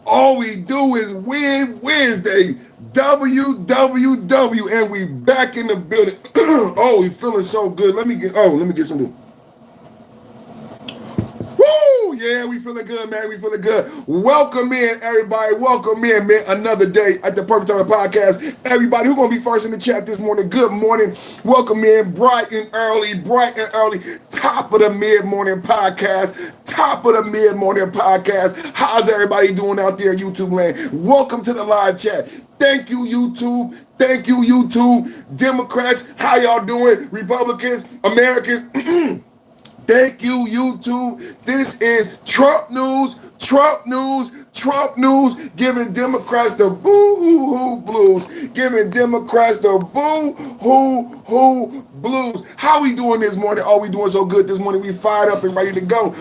All we do is win Wednesday. WWW, and we back in the building. Oh, we feeling so good. Let me get some. Woo! Yeah, we feeling good, man. We feeling good. Welcome in, everybody. Welcome in, man. Another day at the Perfect Time Podcast. Everybody who's gonna be first in the chat this morning, good morning. Welcome in, bright and early. Top of the mid-morning podcast. Top of the mid-morning podcast. How's everybody doing out there, YouTube land? Welcome to the live chat. Thank you, YouTube. Thank you, YouTube. Democrats, how y'all doing? Republicans, Americans. Thank you, YouTube. This is Trump news, giving Democrats the boo-hoo-hoo blues, giving Democrats the boo-hoo-hoo blues. How we doing this morning? Oh, we doing so good this morning. We fired up and ready to go.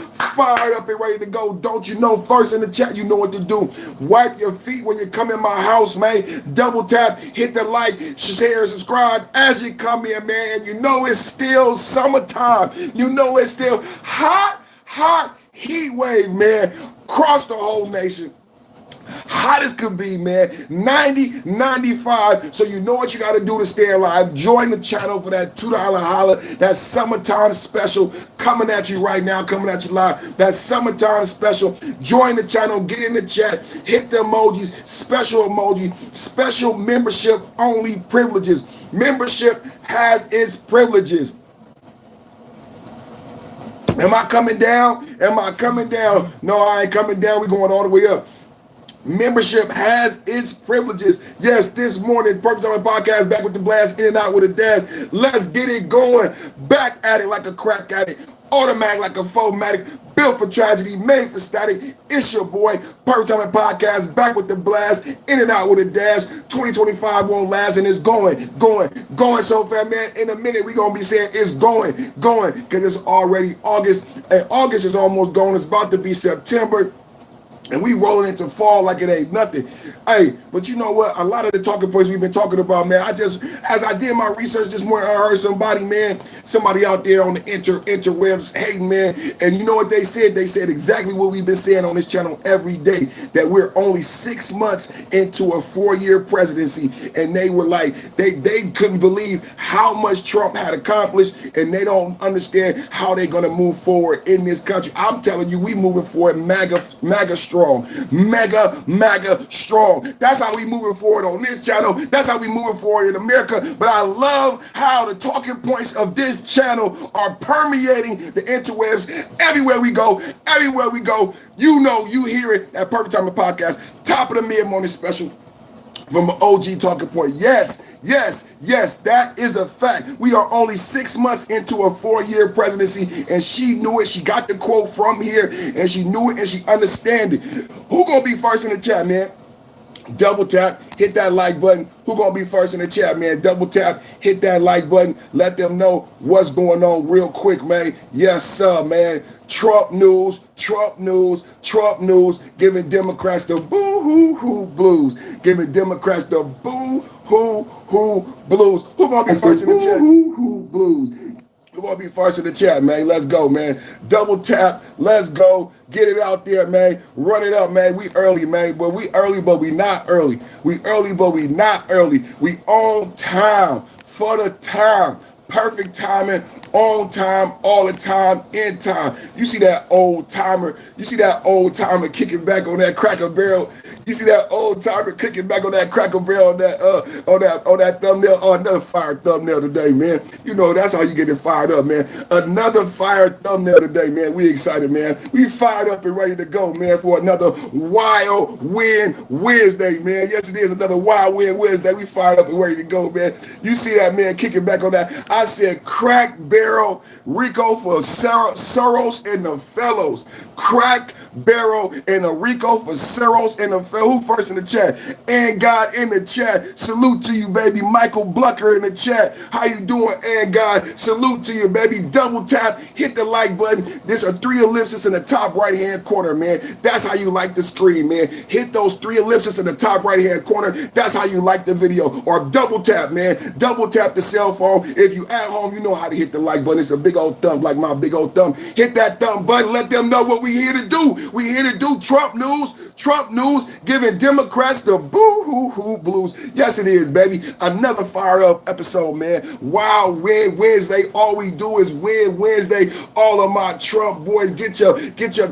Don't you know, first in the chat, you know what to do. Wipe your feet when you come in my house, man. Double tap, hit the like, share, subscribe as you come in, man. And you know it's still summertime. You know it's still hot heat wave, man, across the whole nation. Hot as could be, man. 90, 95. So you know what you got to do to stay alive. Join the channel for that $2 holla. That summertime special coming at you right now, coming at you live. That summertime special. Join the channel. Get in the chat. Hit the emojis. Special emoji. Special membership only privileges. Membership has its privileges. Am I coming down? No, I ain't coming down. We're going all the way up. Membership has its privileges. Yes, this morning, Perfect Time Podcast, back with the blast, in and out with a dash. Let's get it going. Back at it like a crack addict. Automatic like a fomatic. Built for tragedy, made for static. It's your boy, Perfect Time Podcast, back with the blast, in and out with a dash. 2025 won't last, and it's going so fast, man. In a minute, we're going to be saying it's going, because it's already August, and August is almost gone. It's about to be September. And we rolling into fall like it ain't nothing. Hey, but you know what? A lot of the talking points we've been talking about, man, as I did my research this morning, I heard somebody out there on the interwebs hating, man. And you know what they said? They said exactly what we've been saying on this channel every day, that we're only 6 months into a 4-year presidency. And they were like, they couldn't believe how much Trump had accomplished, and they don't understand how they're going to move forward in this country. I'm telling you, we moving forward MAGA strong. MAGA strong. That's how we moving forward on this channel. That's how we moving forward in America. But I love how the talking points of this channel are permeating the interwebs everywhere we go. You know, you hear it at Perfect Time Podcast, top of the mid-morning special from an OG talking point. Yes, that is a fact. We are only 6 months into a 4-year presidency, and she knew it. She got the quote from here, and she knew it, and she understand it. Who gonna be first in the chat, man? Double tap, hit that like button. Who gonna be first in the chat, man? Double tap, hit that like button. Let them know what's going on real quick, man. Yes, sir, man. Trump news, giving Democrats the boo-hoo-hoo blues. Giving Democrats the boo-hoo-hoo blues. Who gonna be first in the chat? Boo-hoo blues. We're going to be first in the chat, man. Let's go, man. Double tap. Let's go. Get it out there, man. Run it up, man. We early, man. But we early, but we not early. We early, but we not early. We on time for the time. Perfect timing, on time, all the time, in time. You see that old timer? Kicking back on that Cracker Barrel? You see that old timer kicking back on that Cracker Barrel on that thumbnail? Oh, another fire thumbnail today, man. You know that's how you get it fired up, man. Another fire thumbnail today, man. We excited, man. We fired up and ready to go, man, for another Wild Win Wednesday, man. Yes, it is another Wild Win Wednesday. We fired up and ready to go, man. You see that man kicking back on that? I said crack barrel Rico for Soros and the fellows. Crack barrel and a Rico for Soros and the fellows. Who first in the chat? And God in the chat. Salute to you, baby. Michael Blucker in the chat. How you doing, and God? Salute to you, baby. Double tap, hit the like button. There's a 3 ellipses in the top right-hand corner, man. That's how you like the screen, man. Hit those 3 ellipses in the top right-hand corner. That's how you like the video. Or double tap, man. Double tap the cell phone. If you at home, you know how to hit the like button. It's a big old thumb, like my big old thumb. Hit that thumb button. Let them know what we here to do. We here to do Trump news. Trump news, giving Democrats the boo-hoo-hoo blues. Yes, it is, baby. Another fire-up episode, man. Wow, Win Wednesday. All we do is Win Wednesday. All of my Trump boys, get your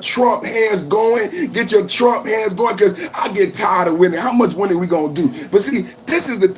Trump hands going. Get your Trump hands going, because I get tired of winning. How much winning we gonna do? But see, this is the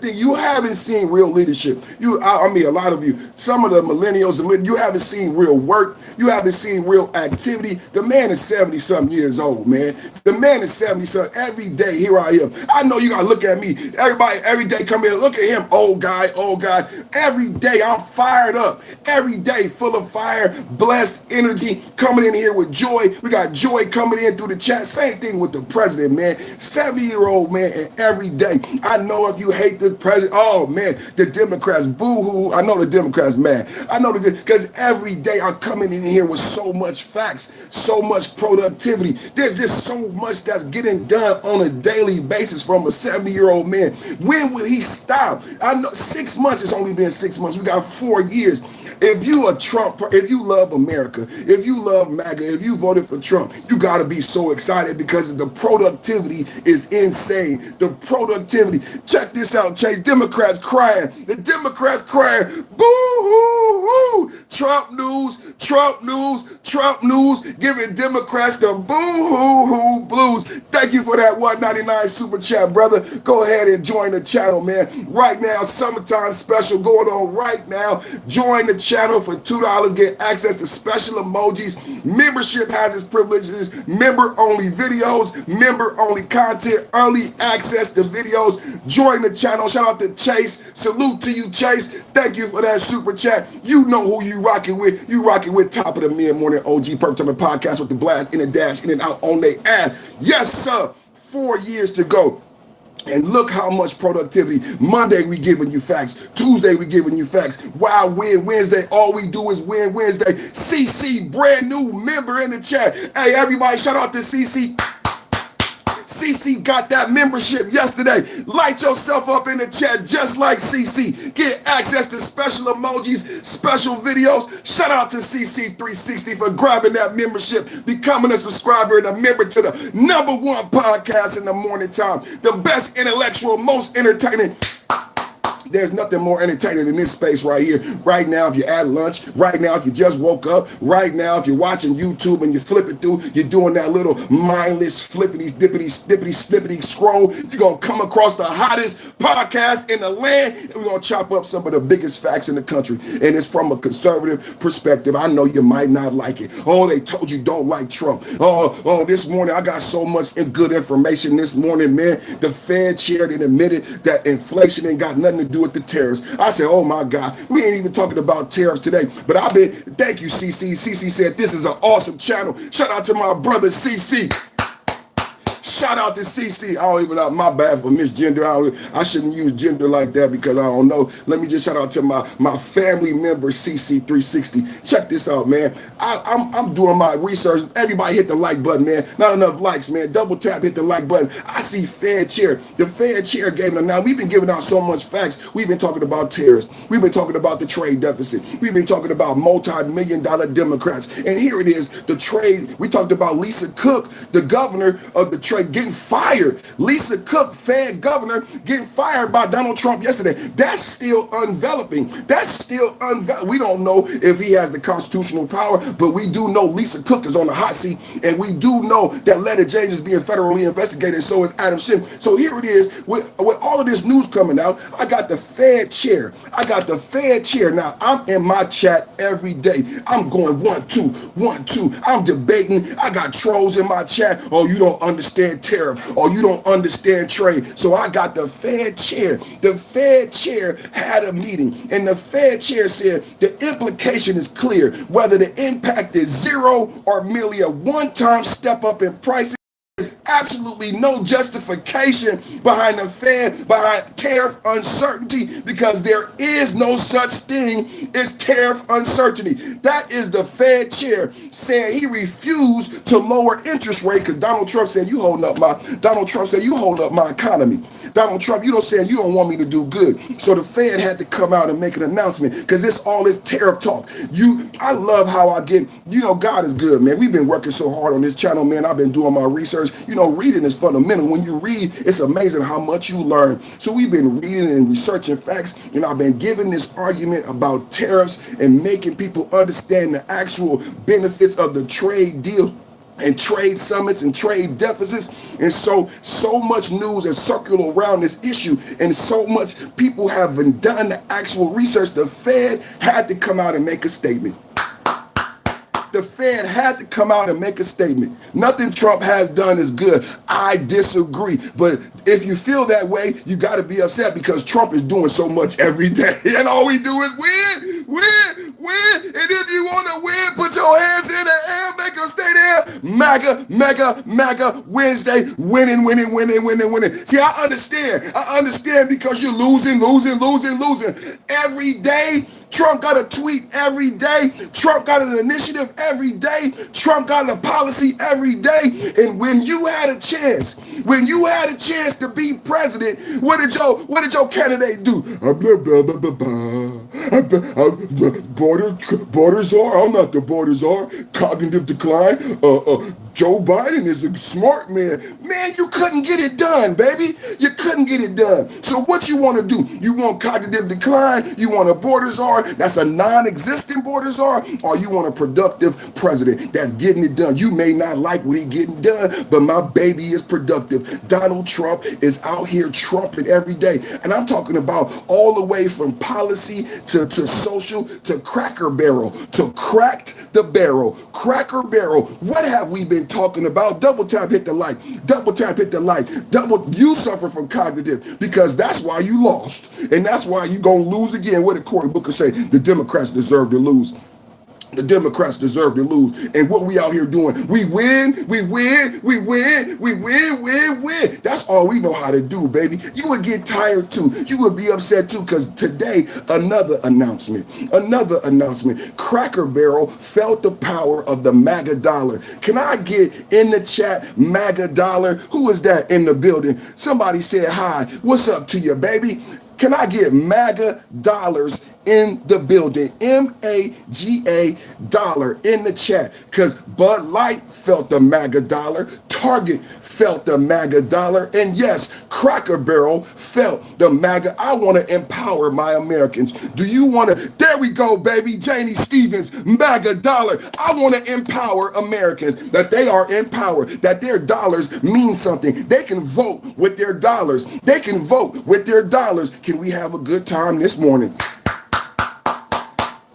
thing. You haven't seen real leadership. I mean, a lot of you, some of the millennials, you haven't seen real work. You haven't seen real activity. The man is 70-something years old, man. The man is 70-something. Every day, here I am. I know you got to look at me. Everybody, every day, come here. Look at him, old guy, old guy. Every day, I'm fired up. Every day, full of fire, blessed energy, coming in here with joy. We got joy coming in through the chat. Same thing with the president, man. 70-year-old man, and every day. I know if you hate the president, oh man, the Democrats, boo-hoo. I know the Democrats mad. I know because every day I'm coming in here with so much facts, so much productivity. There's just so much that's getting done on a daily basis from a 70-year-old man. When will he stop? I know 6 months, it's only been 6 months. We got 4 years. If you a Trump, if you love America, if you love MAGA, if you voted for Trump, you got to be so excited because the productivity is insane. The productivity. Check this out, Chase. Democrats crying. The Democrats crying. Boo-hoo-hoo. Trump news, Trump news, Trump news, giving Democrats the boo-hoo-hoo blues. Thank you for that $1.99 super chat, brother. Go ahead and join the channel, man. Right now, summertime special going on right now. Join the channel for $2. Get access to special emojis. Membership has its privileges. Member-only videos, member-only content, early access to videos. Join the channel. Shout out to Chase. Salute to you, Chase. Thank you for that super chat. You know who you rocking with. You rocking with Top of the Mid-Morning OG Perfect Time Podcast with the blast in and dash in and out on their ass. Yes, sir. 4 years to go. And look how much productivity. Monday, we giving you facts. Tuesday, we giving you facts. Wow, Win Wednesday. All we do is Win Wednesday. CC, brand new member in the chat. Hey, everybody, shout out to CC. CC got that membership yesterday. Light yourself up in the chat just like CC. Get access to special emojis, special videos. Shout out to CC360 for grabbing that membership, becoming a subscriber and a member to the #1 podcast in the morning time. The best intellectual, most entertaining. There's nothing more entertaining than this space right here. Right now, if you're at lunch, right now, if you just woke up, right now, if you're watching YouTube and you're flipping through, you're doing that little mindless flippity, dippity, snippity, snippity scroll, you're going to come across the hottest podcast in the land, and we're going to chop up some of the biggest facts in the country. And it's from a conservative perspective. I know you might not like it. Oh, they told you don't like Trump. Oh, this morning, I got so much good information this morning, man. The Fed chair admitted that inflation ain't got nothing to do with the tariffs. I said, oh my God, we ain't even talking about tariffs today. But thank you, CC. CC said, this is an awesome channel. Shout out to my brother, CC. Shout out to CC. I don't even know, my bad for misgender. I shouldn't use gender like that because I don't know. Let me just shout out to my family member, CC360. Check this out, man. I'm doing my research. Everybody hit the like button, man. Not enough likes, man. Double tap, hit the like button. I see Fed chair. The Fed chair gave it. Now, we've been giving out so much facts. We've been talking about tariffs. We've been talking about the trade deficit. We've been talking about multi-million-dollar Democrats. And here it is, the trade. We talked about Lisa Cook, the governor of the trade, getting fired. Lisa Cook, Fed governor, getting fired by Donald Trump yesterday. That's still enveloping. We don't know if he has the constitutional power, but we do know Lisa Cook is on the hot seat, and we do know that Letta James is being federally investigated, and so is Adam Schiff. So here it is, with all of this news coming out, I got the Fed chair. Now, I'm in my chat every day. I'm going 1, 2, 1, 2. I'm debating. I got trolls in my chat. Oh, you don't understand tariff, or you don't understand trade. So I got the Fed chair. The Fed chair had a meeting, and the Fed chair said the implication is clear. Whether the impact is zero or merely a one-time step up in prices, is absolutely no justification behind behind tariff uncertainty, because there is no such thing as tariff uncertainty. That is the Fed chair saying he refused to lower interest rate because Donald Trump said you holding up my economy. Donald Trump, you don't saying you don't want me to do good. So the Fed had to come out and make an announcement because this all this tariff talk. I love how I get, God is good, man. We've been working so hard on this channel, man. I've been doing my research. Reading is fundamental. When you read, it's amazing how much you learn. So we've been reading and researching facts, and I've been giving this argument about tariffs and making people understand the actual benefits of the trade deal and trade summits and trade deficits. And so much news has circled around this issue, and so much people haven't done the actual research. The Fed had to come out and make a statement. The Fed had to come out and make a statement. Nothing Trump has done is good. I disagree. But if you feel that way, you got to be upset because Trump is doing so much every day. And all we do is win, win, win. And if you want to win, put your hands in the air, make them stay there. MAGA, MAGA, MAGA, Wednesday, winning, winning, winning, winning, winning. See, I understand because you're losing. Every day, Trump got a tweet every day. Trump got an initiative every day. Trump got a policy every day. And when you had a chance to be president, what did your candidate do? Borders are. I'm not the borders are. Cognitive decline. Joe Biden is a smart man. Man, you couldn't get it done, baby. You couldn't get it done. So what you want to do? You want cognitive decline? You want a borders are? That's a non-existent borders are? Or you want a productive president that's getting it done? You may not like what he getting done, but my baby is productive. Donald Trump is out here trumping every day. And I'm talking about all the way from policy to social to Cracker Barrel, to Cracked the Barrel. Cracker Barrel. What have we been talking about? Double tap, hit the like. Double tap, hit the like. You suffer from cognitive because that's why you lost. And that's why you gonna lose again. What did Cory Booker say? The Democrats deserve to lose. The Democrats deserve to lose. And what we out here doing, we win. That's all we know how to do, baby. You would get tired too. You would be upset too, because today, another announcement. Cracker Barrel felt the power of the MAGA dollar. Can I get in the chat, MAGA dollar? Who is that in the building? Somebody said hi. What's up to you, baby? Can I get MAGA dollars in the building? MAGA dollar in the chat. Because Bud Light felt the MAGA dollar. Target felt the MAGA dollar. And yes, Cracker Barrel felt the MAGA. I want to empower my Americans. Do you want to? There we go, baby. Janie Stevens, MAGA dollar. I want to empower Americans, that they are in power, that their dollars mean something. They can vote with their dollars. Can we have a good time this morning?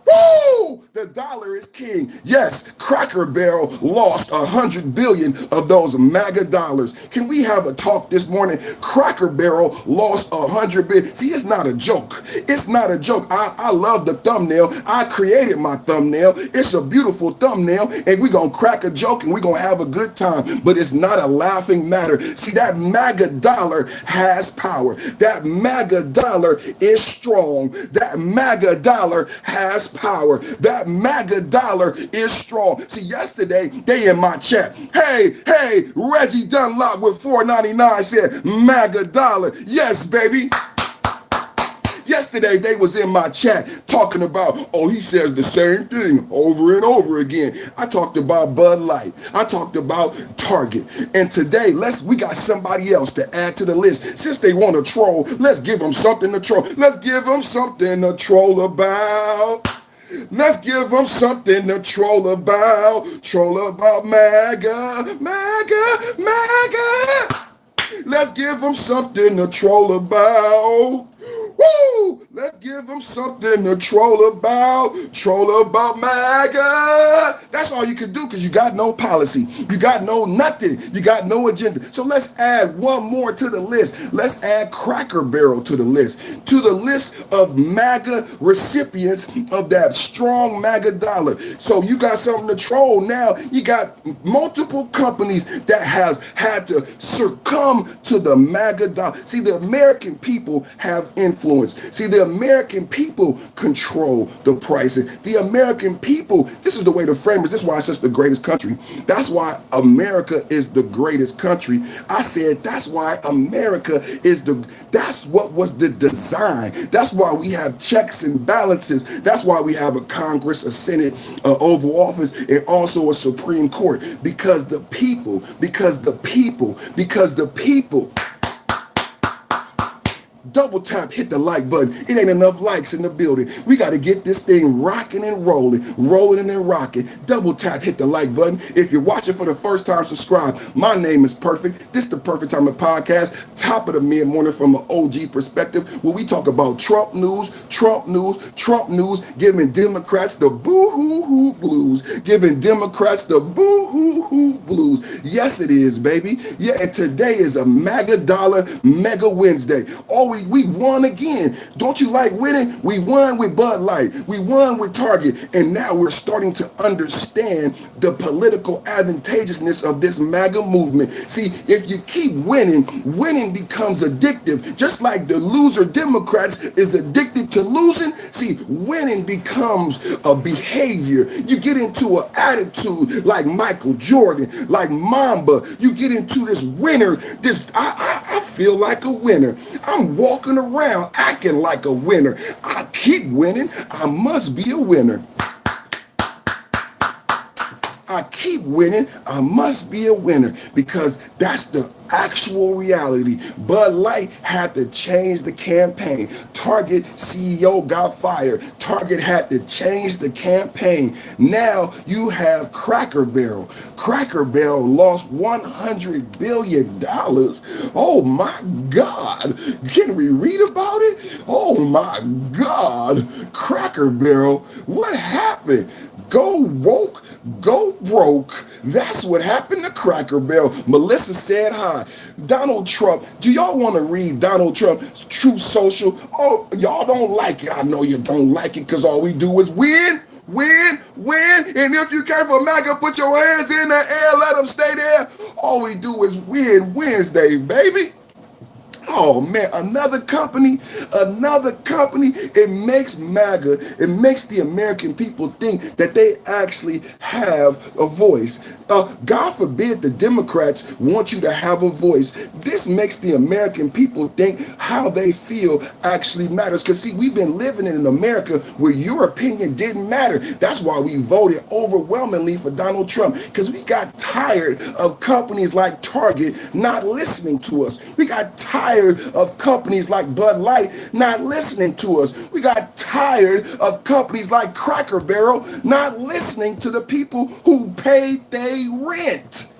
Woo! The dollar is king. Yes, Cracker Barrel lost 100 billion of those MAGA dollars. Can we have a talk this morning? Cracker Barrel lost 100 billion. See, it's not a joke. I love the thumbnail. I created my thumbnail. It's a beautiful thumbnail, and we're going to crack a joke, and we're going to have a good time. But it's not a laughing matter. See, that MAGA dollar has power. That MAGA dollar is strong. That MAGA dollar has power. That MAGA dollar is strong. See, yesterday, they in my chat. Hey, Reggie Dunlop with $4.99 said, MAGA dollar. Yes, baby. Yesterday, they was in my chat talking about, he says the same thing over and over again. I talked about Bud Light. I talked about Target. And today, we got somebody else to add to the list. Since they want to troll, let's give them something to troll. Let's give them something to troll about. Let's give them something to troll about. Troll about MAGA, MAGA, MAGA. Let's give them something to troll about. Woo! Let's give them something to troll about. Troll about MAGA. That's all you can do because you got no policy. You got no nothing. You got no agenda. So let's add one more to the list. Let's add Cracker Barrel to the list. To the list of MAGA recipients of that strong MAGA dollar. So you got something to troll now. You got multiple companies that have had to succumb to the MAGA dollar. See, the American people have influence. See, the American people control the pricing. The American people, this is the way the framers, this is why it's such the greatest country. That's why America is the greatest country. I said that's why America is that's what was the design. That's why we have checks and balances. That's why we have a Congress, a Senate, an Oval Office, and also a Supreme Court. Because the people, double tap, hit the like button. It ain't enough likes in the building. We got to get this thing rocking and rolling and rocking. Double tap, hit the like button. If you're watching for the first time, subscribe. My name is Perfect. This is the Perfect Time of Podcast, top of the mid-morning from an OG perspective, where we talk about Trump news, giving Democrats the boo-hoo-hoo blues, giving Democrats the boo-hoo-hoo blues. Yes, it is, baby. Yeah, and today is a MAGA dollar mega Wednesday. We won again. Don't you like winning? We won with Bud Light. We won with Target. And now we're starting to understand the political advantageousness of this MAGA movement. See, if you keep winning, winning becomes addictive. Just like the loser Democrats is addicted to losing. See, winning becomes a behavior. You get into an attitude like Michael Jordan, like Mamba. You get into this winner. I feel like a winner. I'm walking around acting like a winner. I keep winning. I must be a winner. I keep winning. I must be a winner, because that's the actual reality. Bud Light had to change the campaign. Target CEO got fired. Target had to change the campaign. Now you have Cracker Barrel. Cracker Barrel lost $100 billion. Oh my God. Can we read about it? Oh my God. Cracker Barrel. What happened? Go woke, go broke. That's what happened to Cracker Barrel. Melissa said hi. Donald Trump. Do y'all want to read Donald Trump's Truth Social? Oh, y'all don't like it. I know you don't like it, because all we do is win. And if you came for MAGA, put your hands in the air. Let them stay there. All we do is win Wednesday, baby. Oh man, another company. It makes MAGA, it makes the American people think that they actually have a voice. God forbid the Democrats want you to have a voice. This makes the American people think how they feel actually matters. Because see, we've been living in America where your opinion didn't matter. That's why we voted overwhelmingly for Donald Trump, because we got tired of companies like Target not listening to us. We got tired of companies like Bud Light not listening to us. We got tired of companies like Cracker Barrel not listening to the people who paid their rent.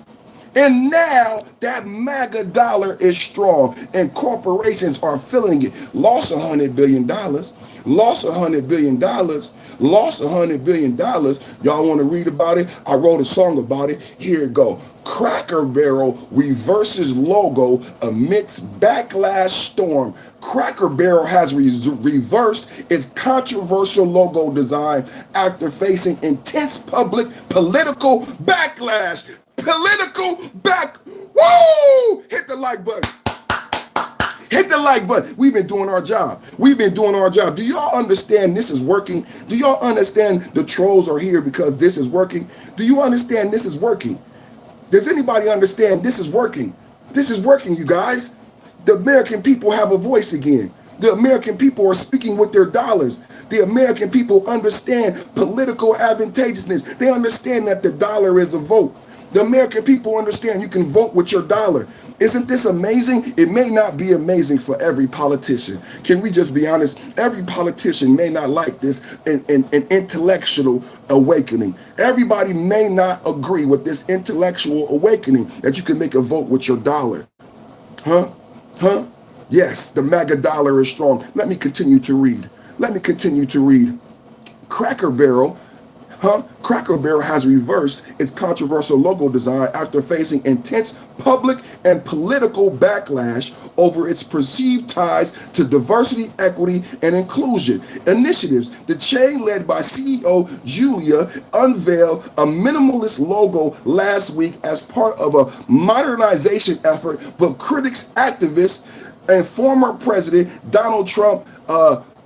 And now that MAGA dollar is strong and corporations are feeling it. Lost $100 billion. Lost $100 billion. Lost $100 billion. Y'all want to read about it? I wrote a song about it. Here it go. Cracker Barrel reverses logo amidst backlash storm. Cracker Barrel has reversed its controversial logo design after facing intense political backlash. Woo! Hit the like button. Hit the like button. We've been doing our job. Do y'all understand this is working? Do y'all understand the trolls are here because this is working? Do you understand this is working? Does anybody understand this is working? This is working, you guys. The American people have a voice again. The American people are speaking with their dollars. The American people understand political advantageousness. They understand that the dollar is a vote. The American people understand you can vote with your dollar. Isn't this amazing? It may not be amazing for every politician. Can we just be honest? Every politician may not like this an intellectual awakening. Everybody may not agree with this intellectual awakening that you can make a vote with your dollar. Huh? Yes, the MAGA dollar is strong. Let me continue to read. Let me continue to read. Cracker Barrel Cracker Barrel has reversed its controversial logo design after facing intense public and political backlash over its perceived ties to diversity, equity, and inclusion initiatives. The chain, led by CEO Julia, unveiled a minimalist logo last week as part of a modernization effort, but critics, activists, and former President Donald Trump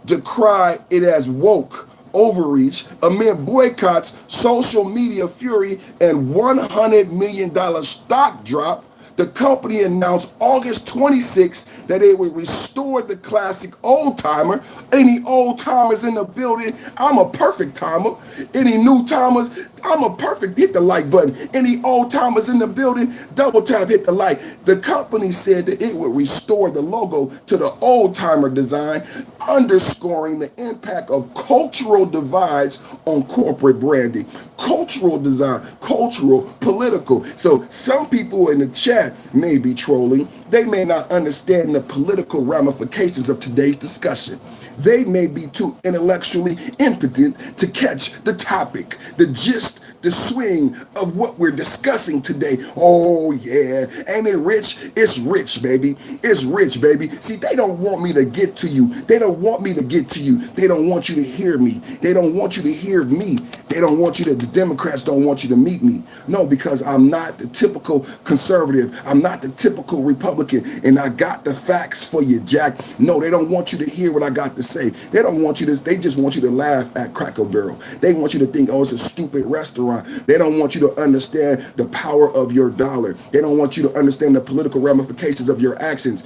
decry it as woke overreach amid boycotts, social media fury, and $100 million stock drop. The company announced August 26th that it would restore the classic old timer. Any old timers in the building? I'm a perfect timer. Any new timers? I'm a perfect. Hit the like button. Any old timers in the building? Double tap, hit the like. The company said that it would restore the logo to the old timer design, underscoring the impact of cultural divides on corporate branding. Cultural design, cultural, political. So some people in the chat may be trolling. They may not understand the political ramifications of today's discussion. They may be too intellectually impotent to catch the topic, the gist, the swing of what we're discussing today. Oh yeah, ain't it rich? It's rich, baby. It's rich, baby. See, they don't want me to get to you. They don't want me to get to you. They don't want you to hear me. They don't want you to hear me. They don't want you to, the Democrats don't want you to meet me. No, because I'm not the typical conservative. I'm not the typical Republican, and I got the facts for you, Jack. No, they don't want you to hear what I got to say. They don't want you to, they just want you to laugh at Cracker Barrel. They want you to think, oh, it's a stupid restaurant. They don't want you to understand the power of your dollar. They don't want you to understand the political ramifications of your actions,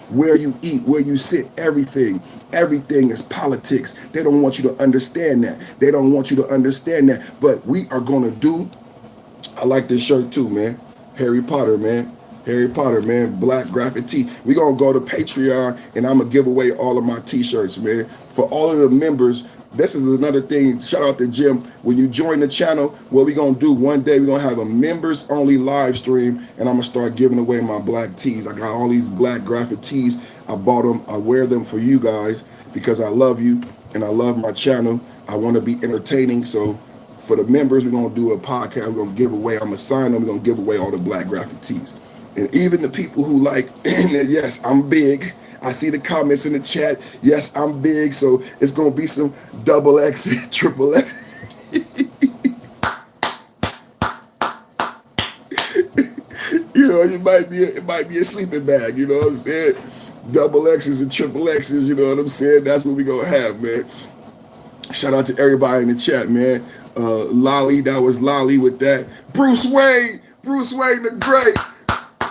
where you eat, where you sit, everything. Everything is politics. They don't want you to understand that. They don't want you to understand that. But we are going to do, I like this shirt too, man. Harry Potter, man. Harry Potter, man, black graphic tee. We're going to go to Patreon, and I'm going to give away all of my t-shirts, man. For all of the members, this is another thing. Shout out to Jim. When you join the channel, what we're going to do one day, we're going to have a members-only live stream, and I'm going to start giving away my black tees. I got all these black graphic tees. I bought them. I wear them for you guys because I love you, and I love my channel. I want to be entertaining, so for the members, we're going to do a podcast. We're going to give away. I'm going to sign them. We're going to give away all the black graphic tees. And even the people who like, yes, I'm big. I see the comments in the chat. Yes, I'm big. So it's going to be some double X, triple X. You know, it might be a sleeping bag. You know what I'm saying? Double X's and triple X's. You know what I'm saying? That's what we're going to have, man. Shout out to everybody in the chat, man. Lolly, that was Lolly with that. Bruce Wayne the Great.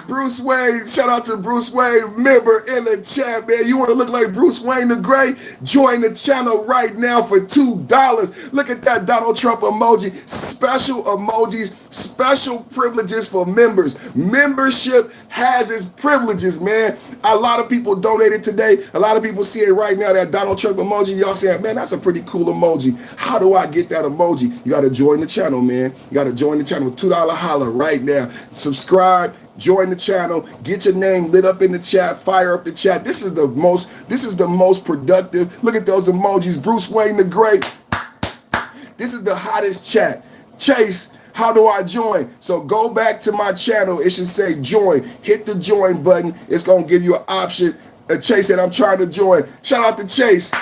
Bruce Wayne, shout out to Bruce Wayne, member in the chat, man. You want to look like Bruce Wayne the Great? Join the channel right now for $2. Look at that Donald Trump emoji. Special emojis, special privileges for members. Membership has its privileges, man. A lot of people donated today. A lot of people see it right now, that Donald Trump emoji. Y'all saying, man, that's a pretty cool emoji. How do I get that emoji? You got to join the channel, man. You got to join the channel. $2 holler right now. Subscribe. Join the channel, get your name lit up in the chat, fire up the chat. This is the most productive. Look at those emojis. Bruce Wayne the Great. This is the hottest chat. Chase, how do I join? So go back to my channel. It should say join. Hit the join button. It's going to give you an option. Chase said, I'm trying to join. Shout out to Chase.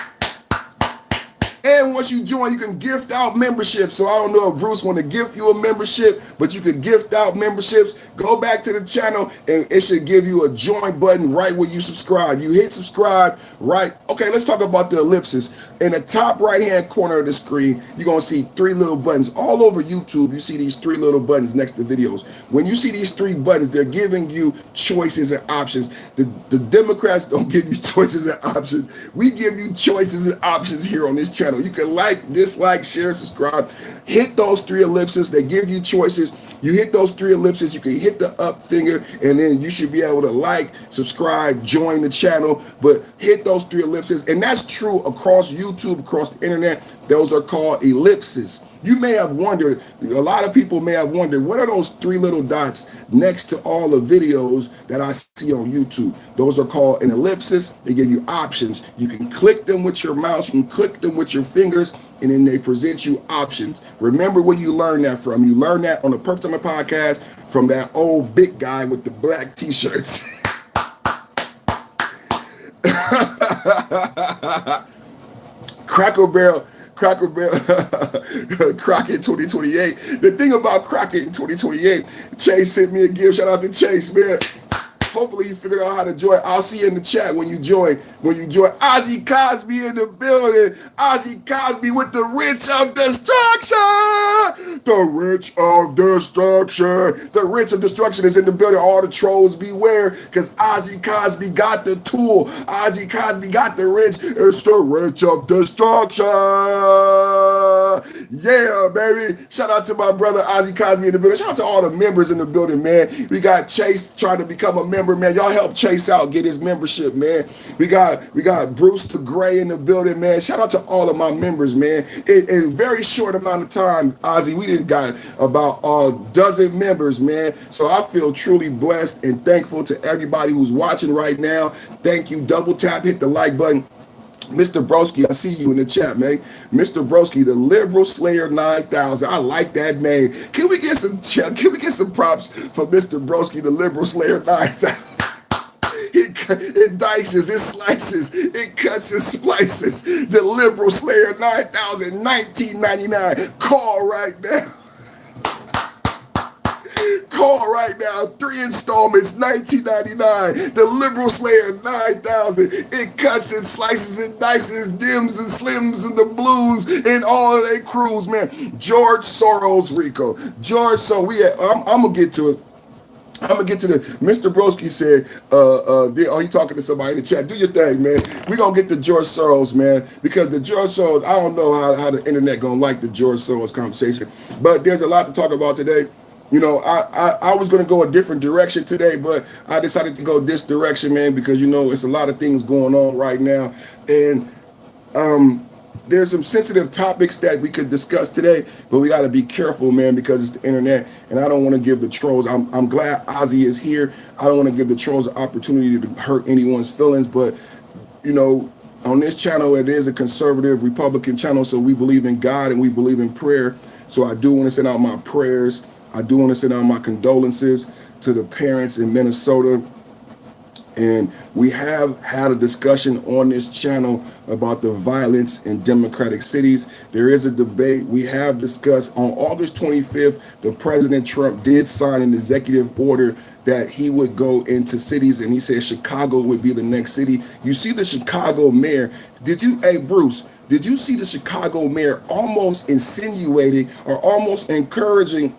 And once you join, you can gift out memberships. So I don't know if Bruce want to gift you a membership, but you can gift out memberships. Go back to the channel, and it should give you a join button right where you subscribe. You hit subscribe, right? Okay, let's talk about the ellipsis. In the top right-hand corner of the screen, you're going to see 3 little buttons. All over YouTube, you see these 3 little buttons next to videos. When you see these 3 buttons, they're giving you choices and options. The Democrats don't give you choices and options. We give you choices and options here on this channel. You can like, dislike, share, subscribe. Hit those 3 ellipses. They give you choices. You hit those 3 ellipses. You can hit the up finger, and then you should be able to like, subscribe, join the channel. But hit those 3 ellipses. And that's true across YouTube, across the internet. Those are called ellipses. You may have wondered, a lot of people may have wondered, what are those three little dots next to all the videos that I see on YouTube? Those are called an ellipsis. They give you options. You can click them with your mouse, you can click them with your fingers, and then they present you options. Remember where you learned that from. You learned that on the Perfect Time podcast from that old big guy with the black t-shirts. Cracker Barrel, Crockett 2028. The thing about Crockett in 2028, Chase sent me a gift. Shout out to Chase, man. Hopefully you figured out how to join. I'll see you in the chat when you join. Ozzy Cosby in the building. Ozzy Cosby with the Wrench of Destruction. The Wrench of Destruction. The Wrench of Destruction is in the building. All the trolls beware, because Ozzy Cosby got the tool. Ozzy Cosby got the wrench. It's the Wrench of Destruction. Yeah, baby. Shout out to my brother Ozzy Cosby in the building. Shout out to all the members in the building, man. We got Chase trying to become a member, man. Y'all help Chase out, get his membership, man. We got Bruce the Gray in the building, man. Shout out to all of my members, man. In a very short amount of time, Ozzy, we done got about a dozen members, man. So I feel truly blessed and thankful to everybody who's watching right now. Thank you. Double tap, hit the like button. Mr. Broski, I see you in the chat, man. Mr. Broski, the Liberal Slayer 9000. I like that name. Can we get some props for Mr. Broski, the Liberal Slayer 9000? It dices, it slices, it cuts and splices. The Liberal Slayer 9000, 1999. Call right now. Call right now. 3 installments, 1999. The Liberal Slayer 9000. It cuts and slices and dices, dims and slims and the blues and all of their crews, man. George Soros, Rico. George, so I'm gonna get to it. I'm gonna get to the Mr. Broski said, you talking to somebody in the chat? Do your thing, man. We're gonna get to George Soros, man, because the George Soros, I don't know how the internet gonna like the George Soros conversation, but there's a lot to talk about today. You know, I was going to go a different direction today, but I decided to go this direction, man, because, you know, it's a lot of things going on right now. And there's some sensitive topics that we could discuss today, but we got to be careful, man, because it's the internet. And I don't want to give the trolls. I'm glad Ozzy is here. I don't want to give the trolls an opportunity to hurt anyone's feelings. But, you know, on this channel, it is a conservative Republican channel. So we believe in God and we believe in prayer. So I do want to send out my prayers. I do want to send out my condolences to the parents in Minnesota. And we have had a discussion on this channel about the violence in democratic cities. There is a debate. We have discussed on August 25th, the President Trump did sign an executive order that he would go into cities, and he said Chicago would be the next city. You see the Chicago mayor. Hey, Bruce, did you see the Chicago mayor almost insinuating or almost encouraging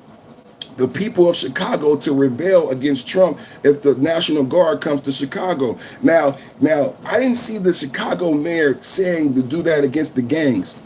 the people of Chicago to rebel against Trump if the National Guard comes to Chicago? Now, I didn't see the Chicago mayor saying to do that against the gangs.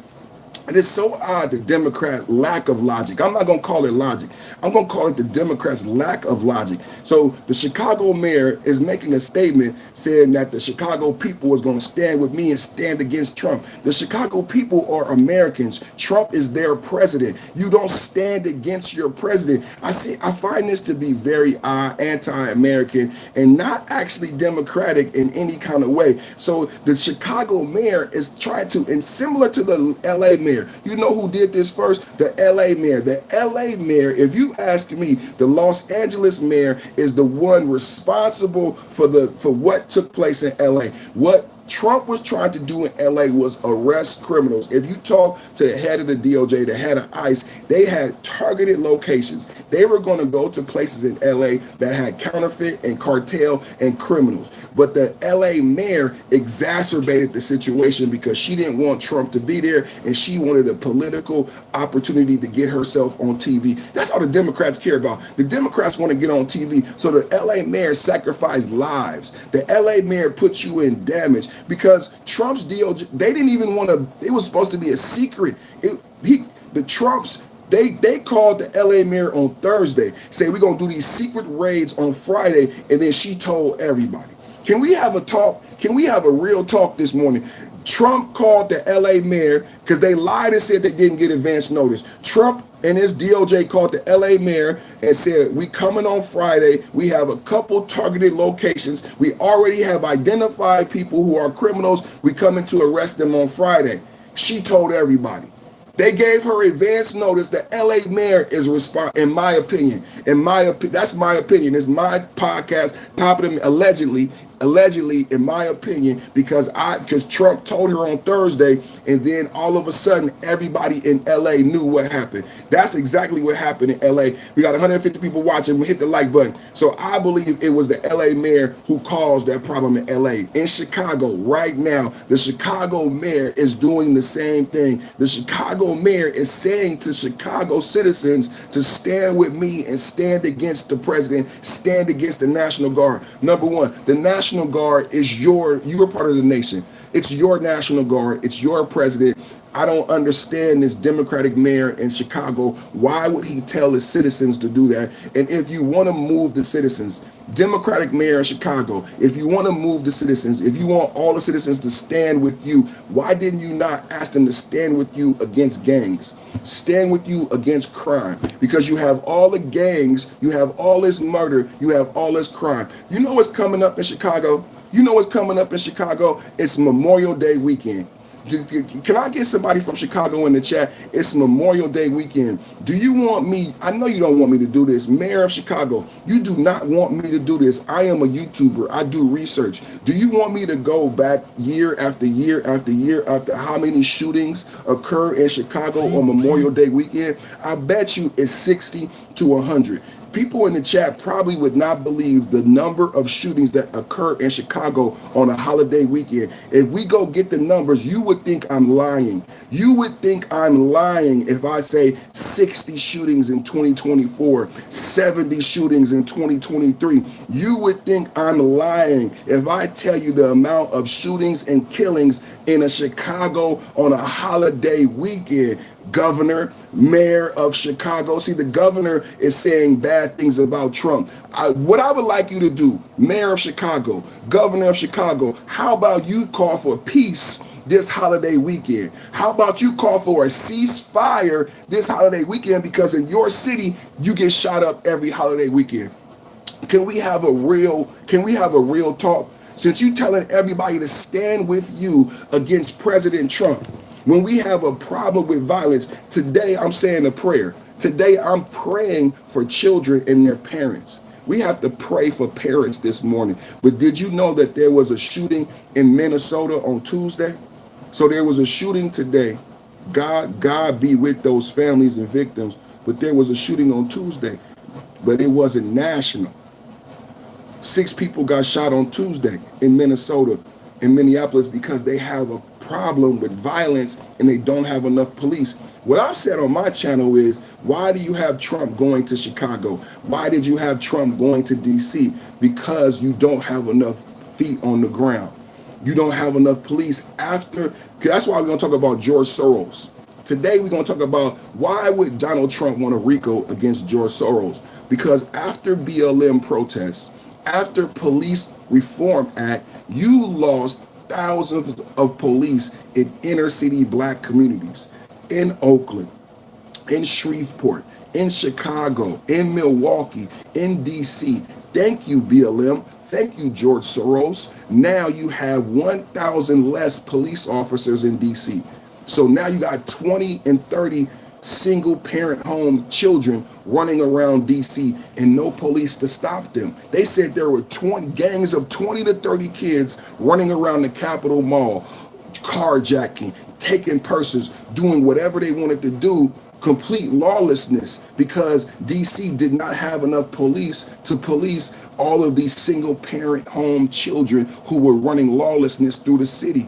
And it's so odd, the Democrat lack of logic. I'm not going to call it logic. I'm going to call it the Democrats' lack of logic. So the Chicago mayor is making a statement saying that the Chicago people is going to stand with me and stand against Trump. The Chicago people are Americans. Trump is their president. You don't stand against your president. I find this to be very anti-American and not actually democratic in any kind of way. So the Chicago mayor is trying to, and similar to the LA mayor, you know who did this first? The LA mayor. The LA mayor, if you ask me, the Los Angeles mayor is the one responsible for what took place in LA. What Trump was trying to do in LA was arrest criminals. If you talk to the head of the DOJ, the head of ICE, they had targeted locations. They were going to go to places in LA that had counterfeit and cartel and criminals. But the LA mayor exacerbated the situation because she didn't want Trump to be there, and she wanted a political opportunity to get herself on TV. That's all the Democrats care about. The Democrats want to get on TV. So the LA mayor sacrificed lives. The LA mayor puts you in damage because Trump's DOJ, they didn't even want to, it was supposed to be a secret. The Trumps, they called the LA mayor on Thursday, say we're going to do these secret raids on Friday, and then she told everybody. Can we have a talk? Can we have a real talk this morning? Trump called the LA mayor because they lied and said they didn't get advance notice. Trump and his DOJ called the LA mayor and said, we coming on Friday. We have a couple targeted locations. We already have identified people who are criminals. We coming to arrest them on Friday. She told everybody. They gave her advance notice. The LA mayor is responsible, in my opinion. That's my opinion. It's my podcast, popping allegedly, in my opinion, because Trump told her on Thursday, and then all of a sudden, everybody in LA knew what happened. That's exactly what happened in LA. We got 150 people watching. Hit the like button. So I believe it was the LA mayor who caused that problem in LA. In Chicago, right now, the Chicago mayor is doing the same thing. The Chicago mayor is saying to Chicago citizens to stand with me and stand against the president, stand against the National Guard. Number one, the National Guard is you're part of the nation. It's your National Guard. It's your president. I don't understand this Democratic mayor in Chicago. Why would he tell his citizens to do that? And if you want to move the citizens, Democratic mayor in Chicago, if you want to move the citizens, if you want all the citizens to stand with you, why didn't you not ask them to stand with you against gangs? Stand with you against crime, because you have all the gangs, you have all this murder, you have all this crime. You know what's coming up in Chicago? It's Memorial Day weekend. Can I get somebody from Chicago in the chat? It's Memorial Day weekend. Do you want me? I know you don't want me to do this. Mayor of Chicago, you do not want me to do this. I am a YouTuber. I do research. Do you want me to go back year after year after year after how many shootings occur in Chicago on Memorial Day weekend? I bet you it's 60 to 100. People in the chat probably would not believe the number of shootings that occur in Chicago on a holiday weekend. If we go get the numbers, you would think I'm lying. You would think I'm lying if I say 60 shootings in 2024, 70 shootings in 2023. You would think I'm lying if I tell you the amount of shootings and killings in a Chicago on a holiday weekend. Governor, mayor of Chicago. See, the governor is saying bad things about Trump. What I would like you to do, mayor of Chicago, governor of Chicago, how about you call for peace this holiday weekend? How about you call for a ceasefire this holiday weekend, because in your city, you get shot up every holiday weekend? Can we have a real talk? Since you telling everybody to stand with you against President Trump, when we have a problem with violence, today I'm saying a prayer. Today I'm praying for children and their parents. We have to pray for parents this morning. But did you know that there was a shooting in Minnesota on Tuesday? So there was a shooting today. God be with those families and victims. But there was a shooting on Tuesday, but it wasn't national. 6 people got shot on Tuesday in Minnesota, in Minneapolis, because they have a problem with violence and they don't have enough police. What I've said on my channel is, why do you have Trump going to Chicago? Why did you have Trump going to DC? Because you don't have enough feet on the ground. You don't have enough police. That's why we're going to talk about George Soros. Today we're going to talk about why would Donald Trump want a Rico against George Soros? Because after BLM protests, after Police Reform Act, you lost thousands of police in inner city black communities, in Oakland, in Shreveport, in Chicago, in Milwaukee, in DC. Thank you, BLM. Thank you, George Soros. Now you have 1,000 less police officers in DC. So now you got 20 and 30 single parent home children running around DC and no police to stop them. They said there were gangs of 20 to 30 kids running around the Capitol Mall, carjacking, taking purses, doing whatever they wanted to do, complete lawlessness, because DC did not have enough police to police all of these single parent home children who were running lawlessness through the city.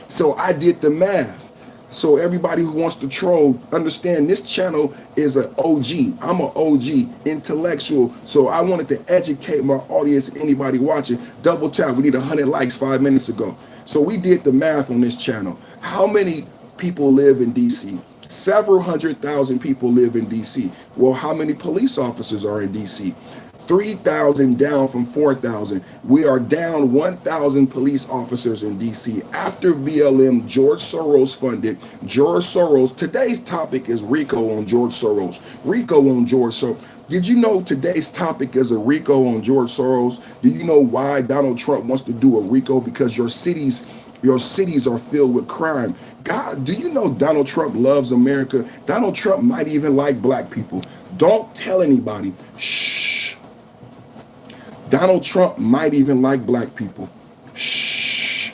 So I did the math. So everybody who wants to troll, understand this channel is an OG. I'm an OG, intellectual. So I wanted to educate my audience, anybody watching. Double tap, we need 100 likes 5 minutes ago. So we did the math on this channel. How many people live in DC? Several 100,000 people live in DC. Well, how many police officers are in DC? 3,000 down from 4,000. We are down 1,000 police officers in DC after BLM, George Soros funded. George Soros, today's topic is Rico on George Soros. Rico on George Soros. Did you know today's topic is a Rico on George Soros? Do you know why Donald Trump wants to do a Rico? Because your cities are filled with crime. God, do you know Donald Trump loves America? Donald Trump might even like black people. Don't tell anybody. Shh. Donald Trump might even like black people. Shh.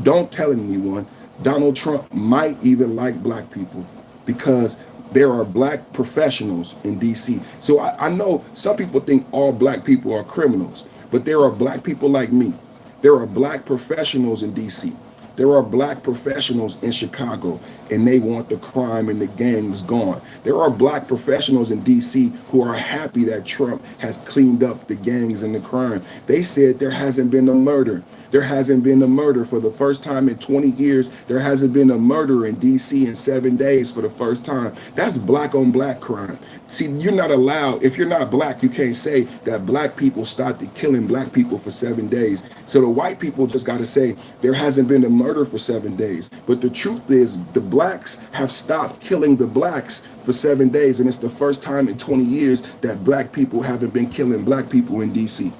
Don't tell anyone. Donald Trump might even like black people because there are black professionals in DC. So I know some people think all black people are criminals, but there are black people like me. There are black professionals in DC. There are black professionals in Chicago, and they want the crime and the gangs gone. There are black professionals in DC who are happy that Trump has cleaned up the gangs and the crime. They said there hasn't been a murder. There hasn't been a murder for the first time in 20 years. There hasn't been a murder in DC in 7 days for the first time. That's black on black crime. See, you're not allowed, if you're not black, you can't say that black people started killing black people for 7 days. So the white people just got to say there hasn't been a murder for 7 days. But the truth is the blacks have stopped killing the blacks for 7 days. And it's the first time in 20 years that black people haven't been killing black people in DC.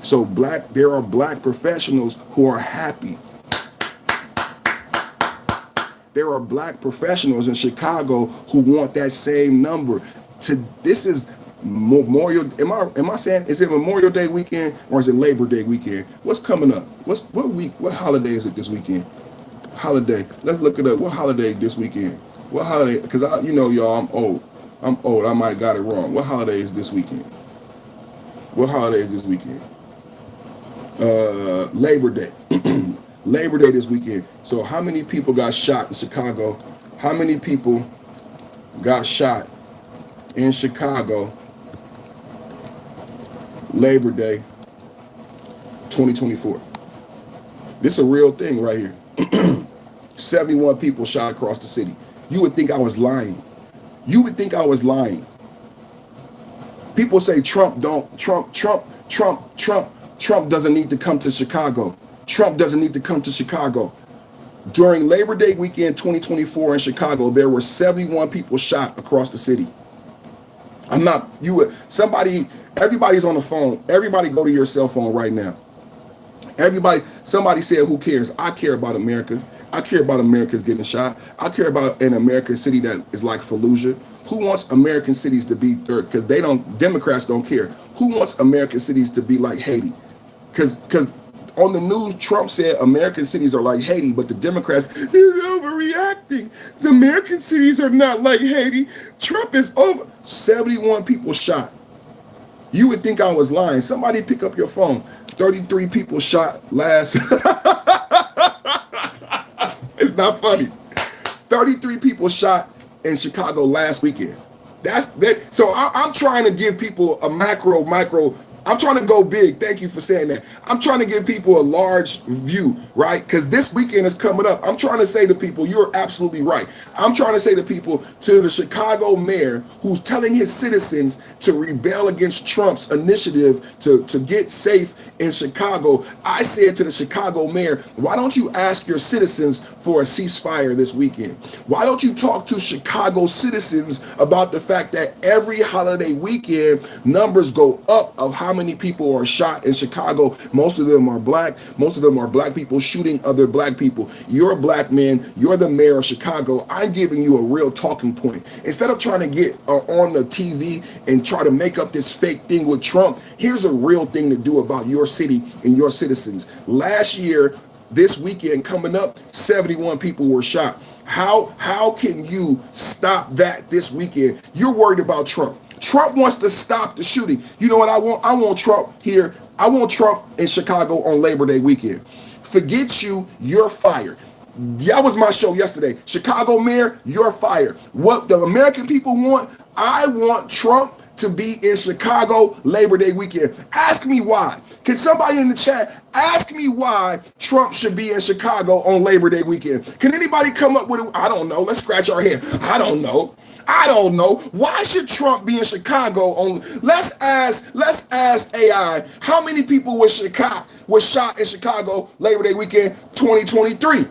So there are black professionals who are happy. There are black professionals in Chicago who want that same number. This is Memorial. Am I saying, is it Memorial Day weekend or is it Labor Day weekend? What's coming up? What holiday is it this weekend? Holiday. Let's look it up. What holiday this weekend? What holiday? Because y'all, I'm old. I might got it wrong. What holiday is this weekend? What holiday is this weekend? Labor Day. Labor Day this weekend. So how many people got shot in Chicago? How many people got shot in Chicago Labor Day 2024? This is a real thing right here. 71 people shot across the city. You would think I was lying. You would think I was lying. People say Trump doesn't need to come to Chicago. Trump doesn't need to come to Chicago. During Labor Day weekend 2024 in Chicago, there were 71 people shot across the city. Everybody's on the phone. Everybody go to your cell phone right now. Somebody said, who cares? I care about America. I care about Americans getting shot. I care about an American city that is like Fallujah. Who wants American cities to be third? Because Democrats don't care. Who wants American cities to be like Haiti? Because on the news, Trump said American cities are like Haiti, but the Democrats, they're overreacting. The American cities are not like Haiti. Trump is over. 71 people shot. You would think I was lying. Somebody pick up your phone. 33 people shot last. It's not funny. 33 people shot in Chicago last weekend. That's that. So I'm trying to give people a micro. I'm trying to go big. Thank you for saying that. I'm trying to give people a large view, right? Because this weekend is coming up. I'm trying to say to people, you're absolutely right. I'm trying to say to people, to the Chicago mayor who's telling his citizens to rebel against Trump's initiative to get safe in Chicago. I said to the Chicago mayor, why don't you ask your citizens for a ceasefire this weekend? Why don't you talk to Chicago citizens about the fact that every holiday weekend numbers go up of how many people are shot in Chicago? Most of them are black. Most of them are black people shooting other black people. You're a black man. You're the mayor of Chicago. I'm giving you a real talking point. Instead of trying to get on the TV and try to make up this fake thing with Trump, here's a real thing to do about your city and your citizens. Last year, this weekend coming up, 71 people were shot. How can you stop that this weekend? You're worried about Trump. Trump wants to stop the shooting. You know what I want? I want Trump here. I want Trump in Chicago on Labor Day weekend. Forget you, you're fired. That was my show yesterday. Chicago mayor, you're fired. What the American people want, I want Trump to be in Chicago Labor Day weekend. Ask me why. Can somebody in the chat ask me why Trump should be in Chicago on Labor Day weekend? Can anybody come up with it? I don't know. Let's scratch our head. I don't know. Why should Trump be in Chicago on? Let's ask AI. How many people was shot in Chicago Labor Day weekend 2023?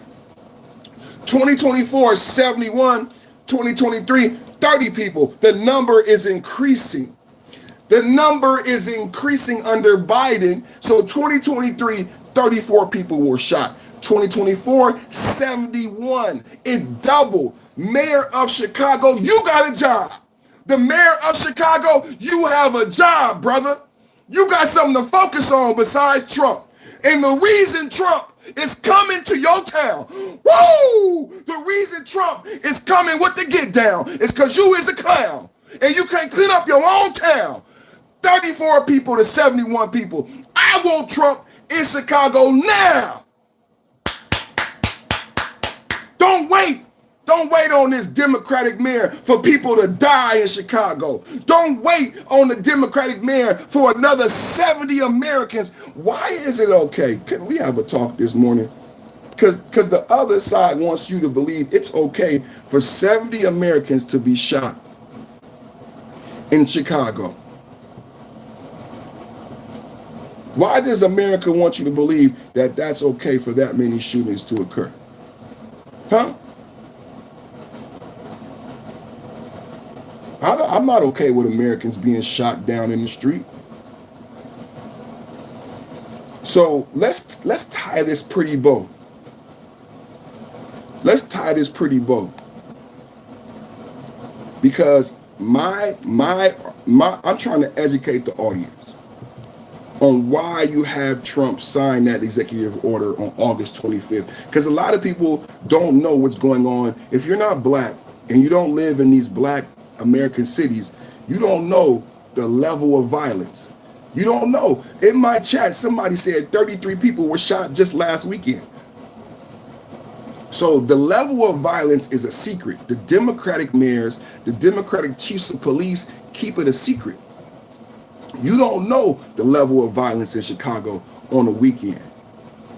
2024 71. 2023 30 people. The number is increasing. The number is increasing under Biden. So 2023, 34 people were shot. 2024, 71. It doubled. Mayor of Chicago, you got a job. The mayor of Chicago, you have a job, brother. You got something to focus on besides Trump. And the reason Trump is coming to your town, woo! The reason Trump is coming with the get down is because you is a clown. And you can't clean up your own town. 34 people to 71 people. I want Trump in Chicago now. Don't wait. Don't wait on this Democratic mayor for people to die in Chicago. Don't wait on the Democratic mayor for another 70 Americans. Why is it okay? Can we have a talk this morning? Because the other side wants you to believe it's okay for 70 Americans to be shot in Chicago. Why does America want you to believe that that's okay for that many shootings to occur? Huh? I'm not okay with Americans being shot down in the street. So let's tie this pretty bow. Let's tie this pretty bow. Because I'm trying to educate the audience on why you have Trump sign that executive order on August 25th. Because a lot of people don't know what's going on. If you're not black and you don't live in these black American cities, you don't know the level of violence. You don't know. In my chat, somebody said 33 people were shot just last weekend. So the level of violence is a secret. The Democratic mayors, the Democratic chiefs of police keep it a secret. You don't know the level of violence in Chicago on a weekend.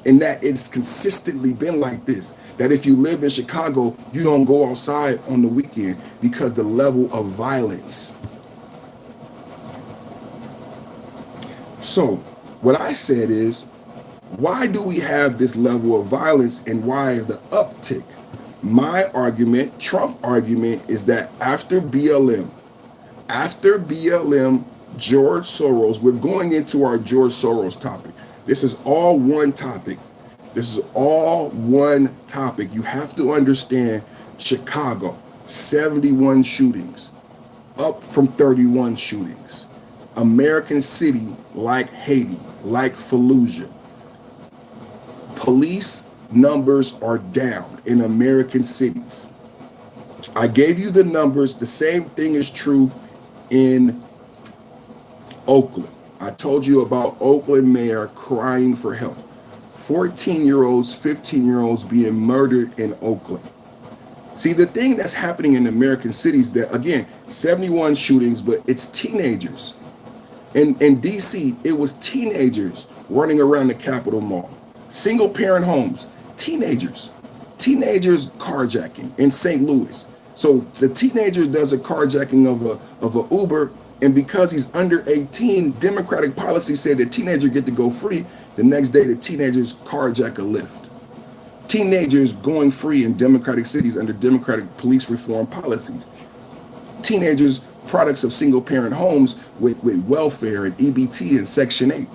And that it's consistently been like this. That if you live in Chicago, you don't go outside on the weekend because the level of violence. So what I said is, why do we have this level of violence and why is the uptick? My argument, Trump argument, is that after BLM, George Soros, we're going into our George Soros topic. This is all one topic. This is all one topic. You have to understand Chicago, 71 shootings, up from 31 shootings. American city like Haiti, like Fallujah. Police numbers are down in American cities. I gave you the numbers. The same thing is true in Oakland. I told you about Oakland mayor crying for help. 14-year-olds, 15-year-olds being murdered in Oakland. See, the thing that's happening in American cities that, again, 71 shootings, but it's teenagers. In DC, it was teenagers running around the Capitol Mall. Single parent homes, teenagers carjacking in St. Louis. So the teenager does a carjacking of a Uber, and because he's under 18, Democratic policy said the teenager get to go free. The next day, the teenagers carjack a Lyft. Teenagers going free in Democratic cities under Democratic police reform policies. Teenagers, products of single parent homes with welfare and EBT and Section 8.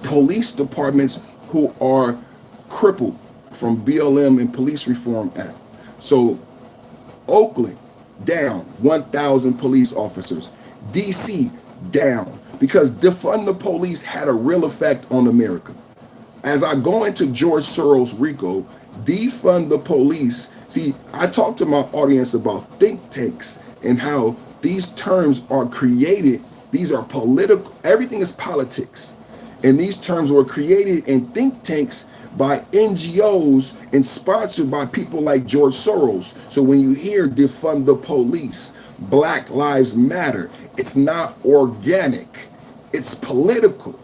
Police departments who are crippled from BLM and Police Reform Act. So Oakland, down 1,000 police officers. DC, down. Because defund the police had a real effect on America. As I go into George Soros, Rico, defund the police. See, I talk to my audience about think tanks and how these terms are created. These are political, everything is politics. And these terms were created in think tanks by NGOs and sponsored by people like George Soros. So when you hear defund the police, Black Lives Matter. It's not organic. It's political.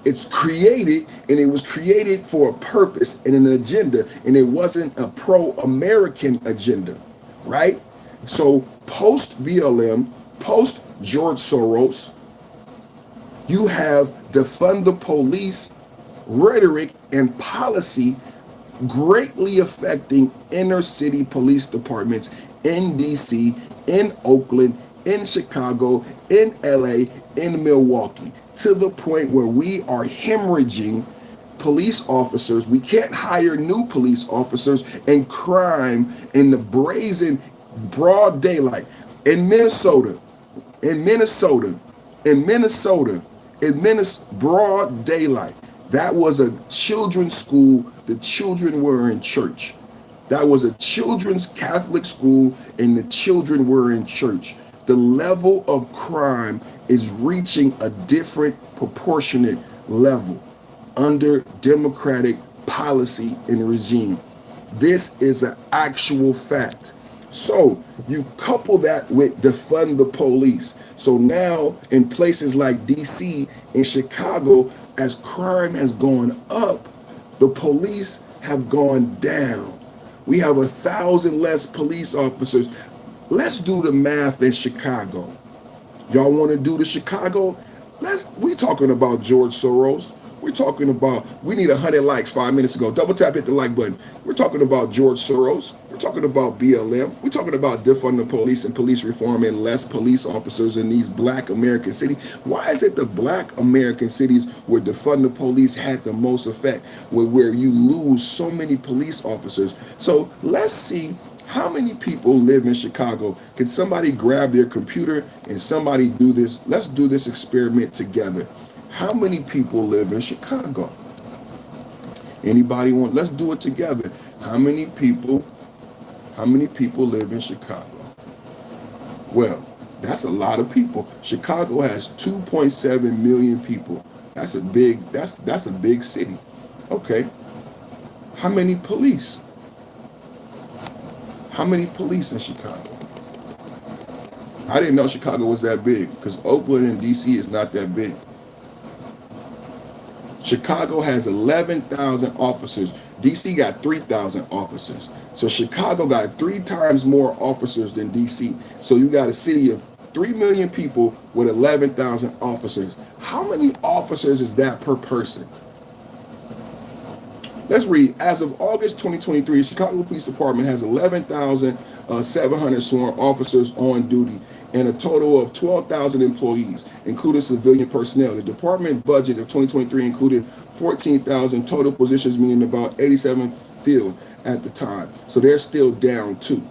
It's created, and it was created for a purpose and an agenda, and it wasn't a pro-American agenda, right? So post BLM, post George Soros, you have defund the police rhetoric and policy greatly affecting inner city police departments in DC, in Oakland, in Chicago, in LA, in Milwaukee, to the point where we are hemorrhaging police officers. We can't hire new police officers, and crime in the brazen broad daylight in Minnesota, broad daylight. That was a children's school. The children were in church. That was a children's Catholic school, and the children were in church. The level of crime is reaching a different proportionate level under Democratic policy and regime. This is an actual fact. So you couple that with defund the police. So now in places like DC and Chicago, as crime has gone up, the police have gone down. We have 1,000 less police officers. Let's do the math in Chicago. Y'all want to do the Chicago? We talking about George Soros. We're talking about, we need 100 likes 5 minutes ago. Double tap, hit the like button. We're talking about George Soros. We're talking about BLM. We're talking about defund the police and police reform and less police officers in these black American cities. Why is it the black American cities where defund the police had the most effect, where you lose so many police officers? So let's see how many people live in Chicago. Can somebody grab their computer and somebody do this? Let's do this experiment together. How many people live in Chicago? Anybody want? Let's do it together. How many people live in Chicago? Well, that's a lot of people. Chicago has 2.7 million people. That's a big city. Okay. How many police? How many police in Chicago? I didn't know Chicago was that big, because Oakland and DC is not that big. Chicago has 11,000 officers. DC got 3,000 officers. So Chicago got 3 times more officers than DC. So you got a city of 3 million people with 11,000 officers. How many officers is that per person? Let's read. As of August 2023, the Chicago Police Department has 11,700 sworn officers on duty and a total of 12,000 employees, including civilian personnel. The department budget of 2023 included 14,000 total positions, meaning about 87 filled at the time. So they're still down too.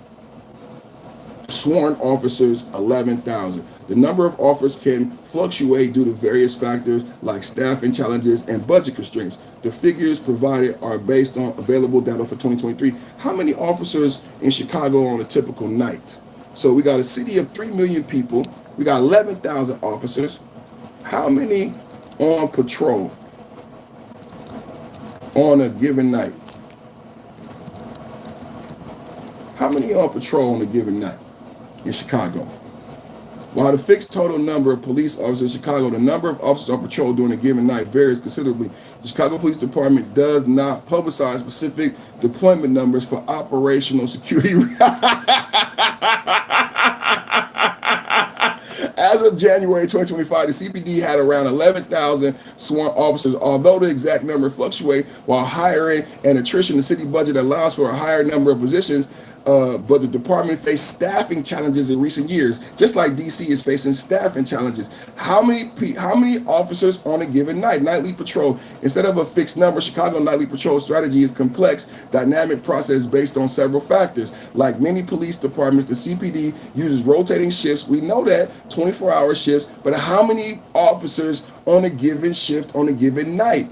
Sworn officers, 11,000. The number of officers can fluctuate due to various factors like staffing challenges and budget constraints. The figures provided are based on available data for 2023. How many officers in Chicago on a typical night? So we got a city of 3 million people. We got 11,000 officers. How many on patrol on a given night? How many on patrol on a given night in Chicago? While the fixed total number of police officers in Chicago, the number of officers on patrol during a given night varies considerably. The Chicago Police Department does not publicize specific deployment numbers for operational security. As of January 2025, the CPD had around 11,000 sworn officers. Although the exact number fluctuates while hiring and attrition, the city budget allows for a higher number of positions, but the department faced staffing challenges in recent years, just like DC is facing staffing challenges. How many officers on a given night? Nightly patrol. Instead of a fixed number, Chicago nightly patrol strategy is a complex, dynamic process based on several factors. Like many police departments, the CPD uses rotating shifts. We know that, 24-hour shifts, but how many officers on a given shift on a given night?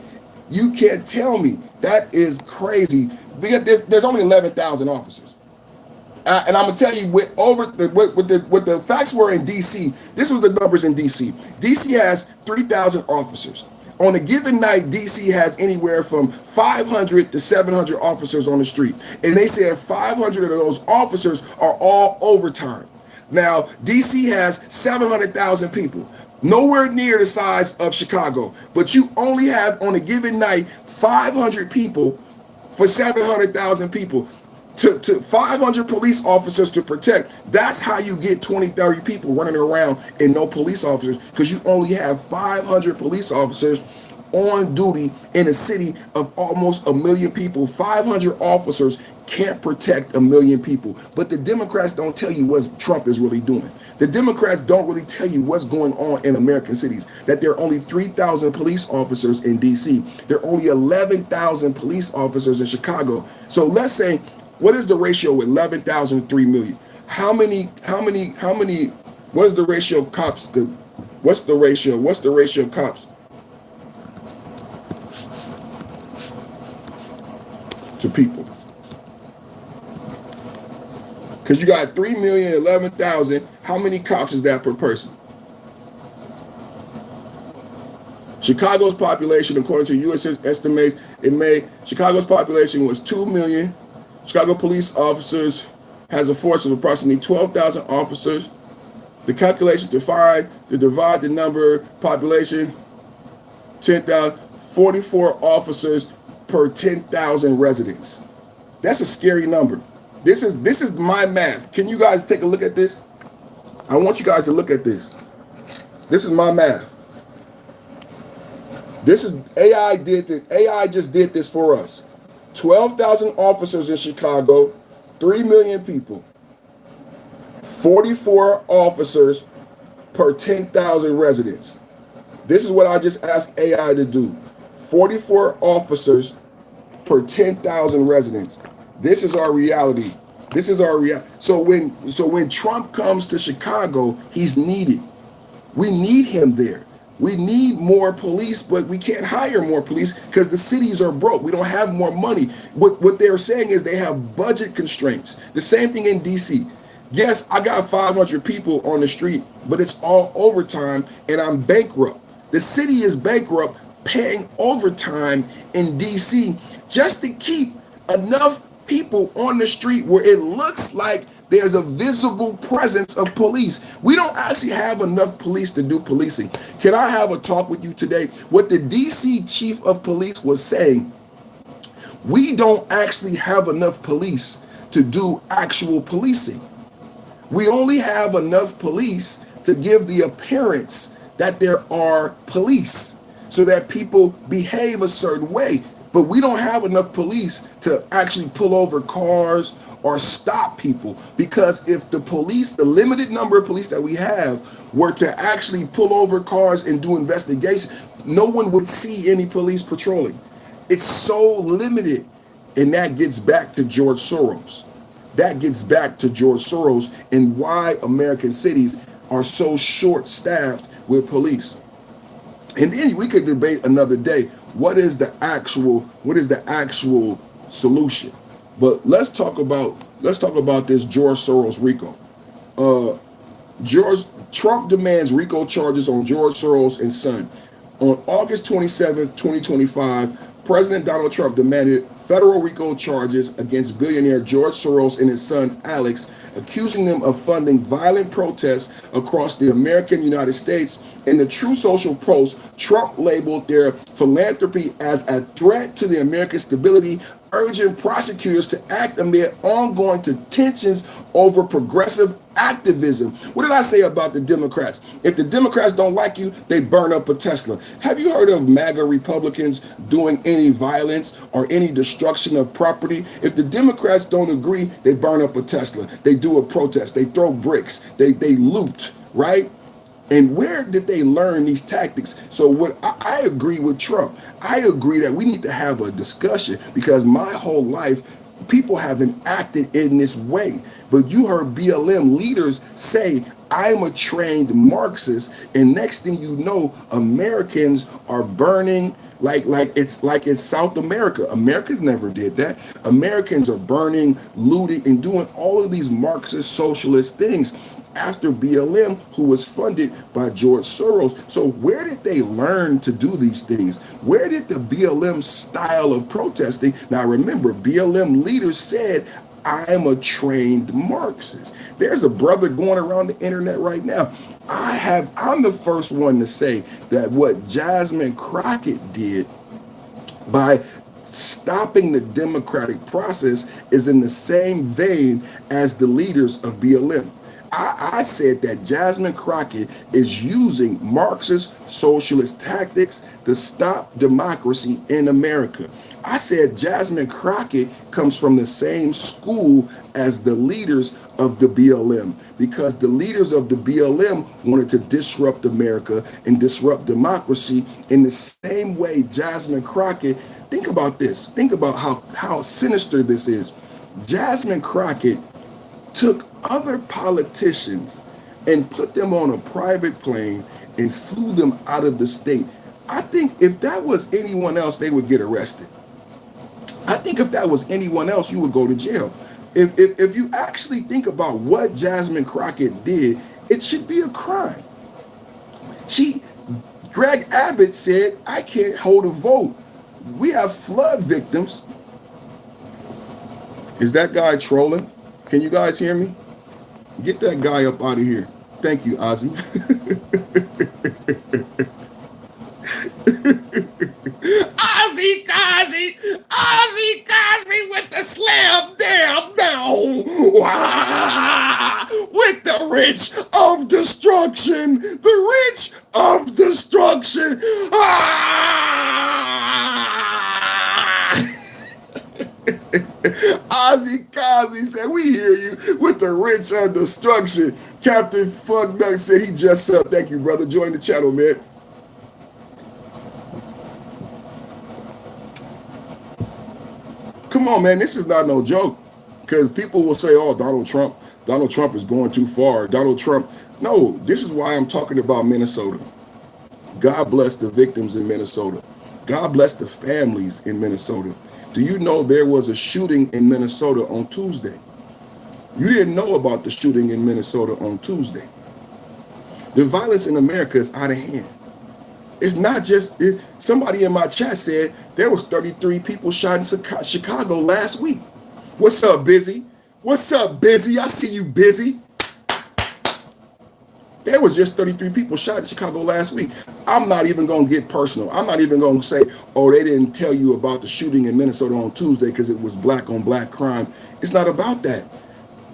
You can't tell me. That is crazy. Because there's only 11,000 officers. And I'm gonna tell you what the facts were in DC. This was the numbers in DC. DC has 3,000 officers. On a given night, DC has anywhere from 500 to 700 officers on the street. And they said 500 of those officers are all overtime. Now, DC has 700,000 people, nowhere near the size of Chicago, but you only have on a given night 500 people for 700,000 people. To 500 police officers to protect. That's how you get 20, 30 people running around and no police officers, because you only have 500 police officers on duty in a city of almost 1 million people. 500 officers can't protect 1 million people. But the Democrats don't tell you what Trump is really doing. The Democrats don't really tell you what's going on in American cities, that there are only 3,000 police officers in DC. There are only 11,000 police officers in Chicago. So let's say, what is the ratio with 11,000 to 3 million? How many, what is the ratio of cops? What's the ratio of cops to people? Because you got 3 million, 11,000. How many cops is that per person? Chicago's population, according to U.S. estimates, Chicago's population was 2 million. Chicago police officers has a force of approximately 12,000 officers. The calculation to divide the number population, 10,000, 44 officers per 10,000 residents. That's a scary number. This is my math. Can you guys take a look at this? I want you guys to look at this. This is my math. This is AI did this. AI just did this for us. 12,000 officers in Chicago, 3 million people. 44 officers per 10,000 residents. This is what I just asked AI to do. 44 officers per 10,000 residents. This is our reality. This is our reality. So when Trump comes to Chicago, he's needed. We need him there. We need more police, but we can't hire more police because the cities are broke. We don't have more money. What they're saying is they have budget constraints. The same thing in DC. Yes, I got 500 people on the street, but it's all overtime and I'm bankrupt. The city is bankrupt, paying overtime in DC just to keep enough people on the street where it looks like there's a visible presence of police. We don't actually have enough police to do policing. Can I have a talk with you today? What the DC chief of police was saying, we don't actually have enough police to do actual policing. We only have enough police to give the appearance that there are police so that people behave a certain way. But we don't have enough police to actually pull over cars or stop people, because if the police, the limited number of police that we have, were to actually pull over cars and do investigations, no one would see any police patrolling. It's so limited. And that gets back to George Soros. That gets back to George Soros and why American cities are so short-staffed with police. And then we could debate another day, what is the actual solution? But let's talk about this George Soros Rico. Trump demands Rico charges on George Soros and son. On August 27th, 2025, President Donald Trump demanded federal RICO charges against billionaire George Soros and his son Alex, accusing them of funding violent protests across the American United States. In the True Social Post, Trump labeled their philanthropy as a threat to the American stability, urging prosecutors to act amid ongoing tensions over progressive activism. What did I say about the Democrats? If the Democrats don't like you, they burn up a Tesla. Have you heard of MAGA Republicans doing any violence or any destruction of property? If the Democrats don't agree, they burn up a Tesla. They do a protest. They throw bricks. They loot, right? And where did they learn these tactics? So what I agree with Trump. I agree that we need to have a discussion, because my whole life, people haven't acted in this way. But you heard BLM leaders say, I'm a trained Marxist, and next thing you know, Americans are burning like it's South America. Americans never did that. Americans are burning, looting, and doing all of these Marxist socialist things after BLM, who was funded by George Soros. So where did they learn to do these things? Where did the BLM style of protesting? Now remember, BLM leaders said, I am a trained Marxist. There's a brother going around the internet right now. I'm the first one to say that what Jasmine Crockett did by stopping the democratic process is in the same vein as the leaders of BLM. I said that Jasmine Crockett is using Marxist socialist tactics to stop democracy in America. I said Jasmine Crockett comes from the same school as the leaders of the BLM, because the leaders of the BLM wanted to disrupt America and disrupt democracy in the same way Jasmine Crockett. Think about this. Think about how sinister this is. Jasmine Crockett took other politicians and put them on a private plane and flew them out of the state. I think if that was anyone else, they would get arrested. I think if that was anyone else, you would go to jail. If you actually think about what Jasmine Crockett did, it should be a crime. Greg Abbott said, I can't hold a vote. We have flood victims. Is that guy trolling? Can you guys hear me? Get that guy up out of here. Thank you, Ozzy. Ozzy Cosby with the slam down. With the rich of destruction. The rich of destruction. Ozzy Cosby said, we hear you with the rich of destruction. Captain Fucknut said he just subbed. Thank you, brother. Join the channel, man. Come on, man. This is not no joke. Because people will say, oh, Donald Trump is going too far. Donald Trump. No, this is why I'm talking about Minnesota. God bless the victims in Minnesota. God bless the families in Minnesota. Do you know there was a shooting in Minnesota on Tuesday? You didn't know about the shooting in Minnesota on Tuesday. The violence in America is out of hand. It's not just, somebody in my chat said there was 33 people shot in Chicago last week. What's up, Busy? What's up, Busy? I see you, Busy. There was just 33 people shot in Chicago last week. I'm not even going to get personal. I'm not even going to say, oh, they didn't tell you about the shooting in Minnesota on Tuesday because it was black on black crime. It's not about that.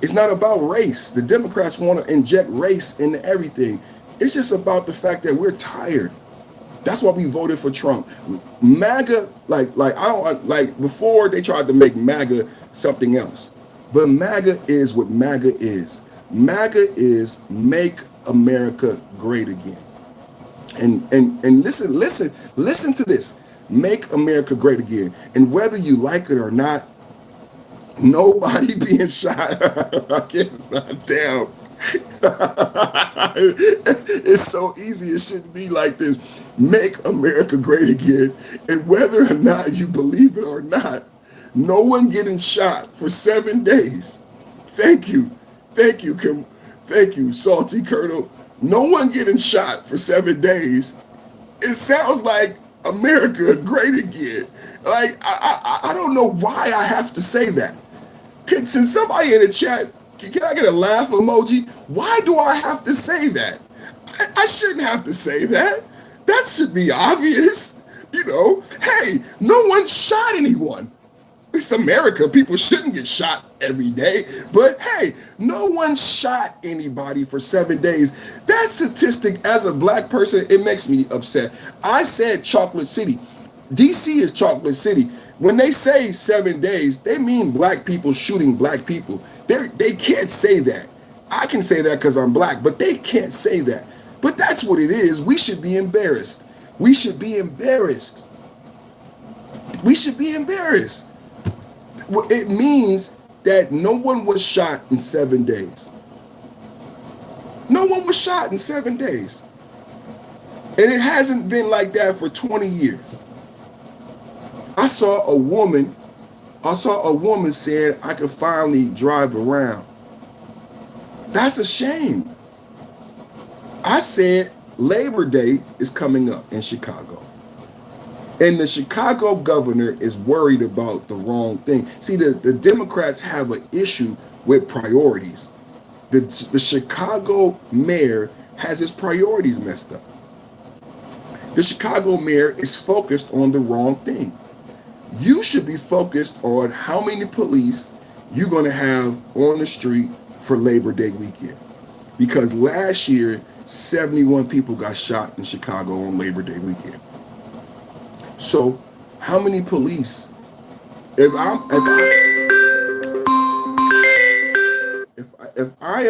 It's not about race. The Democrats want to inject race into everything. It's just about the fact that we're tired. That's why we voted for Trump. MAGA, like before they tried to make MAGA something else. But MAGA is what MAGA is. MAGA is make America great again. And listen to this. Make America great again. And whether you like it or not, nobody being shot. I can't stop down. It's so easy. It shouldn't be like this. Make America great again. And whether or not you believe it or not, no one getting shot for 7 days. Thank you. Thank you, Kim. Thank you, Salty Colonel. No one getting shot for 7 days. It sounds like America great again. Like, I don't know why I have to say that. Can somebody in the chat, can I get a laugh emoji? Why do I have to say that? I shouldn't have to say that. That should be obvious. You know, hey, no one shot anyone. It's America. People shouldn't get shot every day. But hey, no one shot anybody for 7 days. That statistic, as a black person, it makes me upset. I said Chocolate City. DC is Chocolate City. When they say 7 days, they mean black people shooting black people. They can't say that. I can say that because I'm black, but they can't say that. But that's what it is. We should be embarrassed. We should be embarrassed. We should be embarrassed. It means that no one was shot in 7 days. No one was shot in 7 days. And it hasn't been like that for 20 years. I saw a woman said I could finally drive around. That's a shame. I said Labor Day is coming up in Chicago. And the Chicago governor is worried about the wrong thing. See, the Democrats have an issue with priorities. The Chicago mayor has his priorities messed up. The Chicago mayor is focused on the wrong thing. You should be focused on how many police you're going to have on the street for Labor Day weekend. Because last year, 71 people got shot in Chicago on Labor Day weekend. So, how many police? If I'm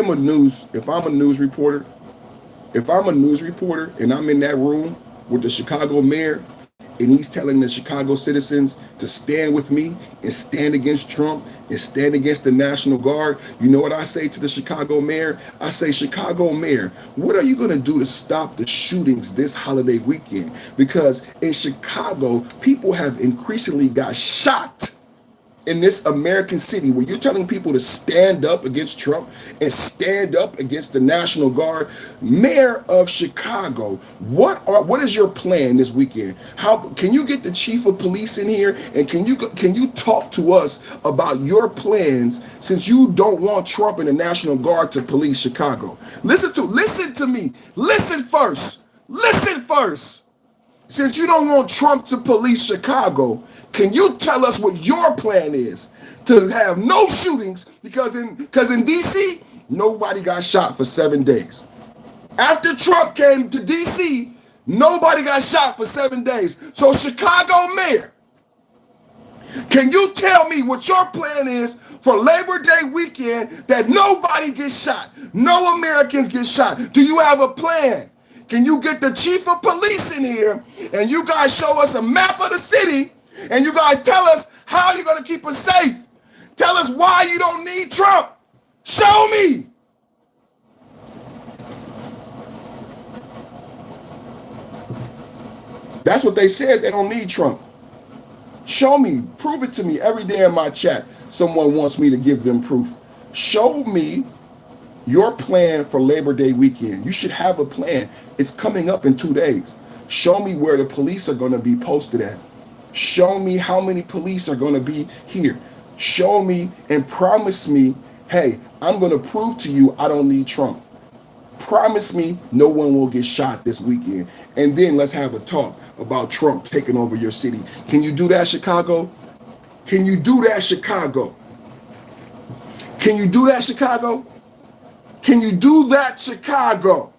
a news reporter, and I'm in that room with the Chicago mayor, and he's telling the Chicago citizens to stand with me and stand against Trump and stand against the National Guard, you know what I say to the Chicago mayor? I say, Chicago mayor, what are you going to do to stop the shootings this holiday weekend? Because in Chicago, people have increasingly got shot in this American city where you're telling people to stand up against Trump and stand up against the National Guard. Mayor of Chicago, what is your plan this weekend? How can you get the chief of police in here, and can you talk to us about your plans, since you don't want Trump and the National Guard to police Chicago? Listen to me. Listen first. Since you don't want Trump to police Chicago, can you tell us what your plan is to have no shootings? Because in DC, nobody got shot for 7 days. After Trump came to DC, nobody got shot for 7 days. So Chicago mayor, can you tell me what your plan is for Labor Day weekend that nobody gets shot, no Americans get shot? Do you have a plan? Can you get the chief of police in here and you guys show us a map of the city and you guys tell us how you're going to keep us safe? Tell us why you don't need Trump. Show me. That's what they said. They don't need Trump. Show me. Prove it to me. Every day in my chat, someone wants me to give them proof. Show me your plan for Labor Day weekend. You should have a plan. It's coming up in 2 days. Show me where the police are going to be posted at. Show me how many police are going to be here. Show me and promise me, hey, I'm going to prove to you I don't need Trump. Promise me no one will get shot this weekend. And then let's have a talk about Trump taking over your city. Can you do that, Chicago? Can you do that, Chicago? Can you do that, Chicago? Can you do that, Chicago?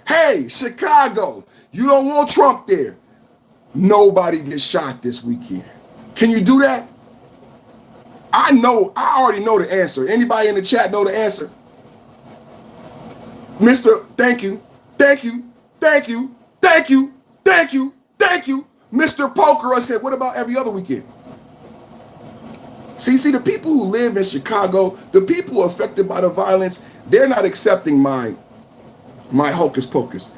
Hey, Chicago, you don't want Trump there. Nobody gets shot this weekend. Can you do that? I already know the answer. Anybody in the chat know the answer? Thank you. Mr. Poker, I said, what about every other weekend? See, the people who live in Chicago, the people affected by the violence, they're not accepting my hocus pocus.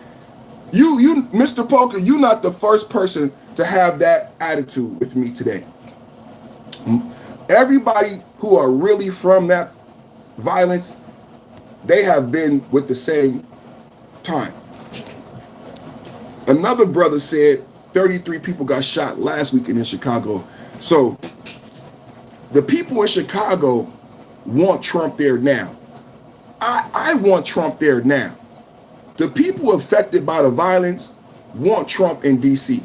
You, Mr. Poker, you're not the first person to have that attitude with me today. Everybody who are really from that violence, they have been with the same time. Another brother said 33 people got shot last weekend in Chicago. So the people in Chicago want Trump there now. I want Trump there now. The people affected by the violence want Trump in DC.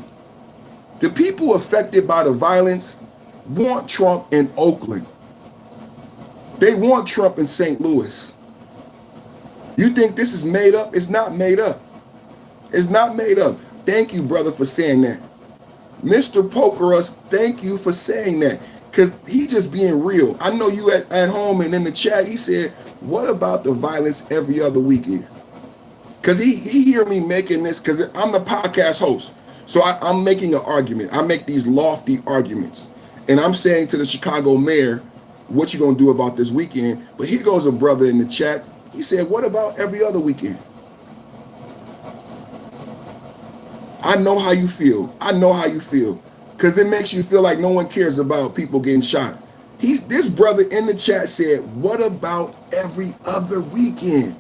The people affected by the violence want Trump in Oakland. They want Trump in St. Louis. You think this is made up? It's not made up. It's not made up. Thank you, brother, for saying that. Mr. Pokerus, thank you for saying that. Because he just being real. I know you at home and in the chat, he said, what about the violence every other weekend? Because he hear me making this, because I'm the podcast host. So I'm making an argument. I make these lofty arguments. And I'm saying to the Chicago mayor, what you going to do about this weekend? But here goes a brother in the chat. He said, what about every other weekend? I know how you feel. Because it makes you feel like no one cares about people getting shot. This brother in the chat said, what about every other weekend?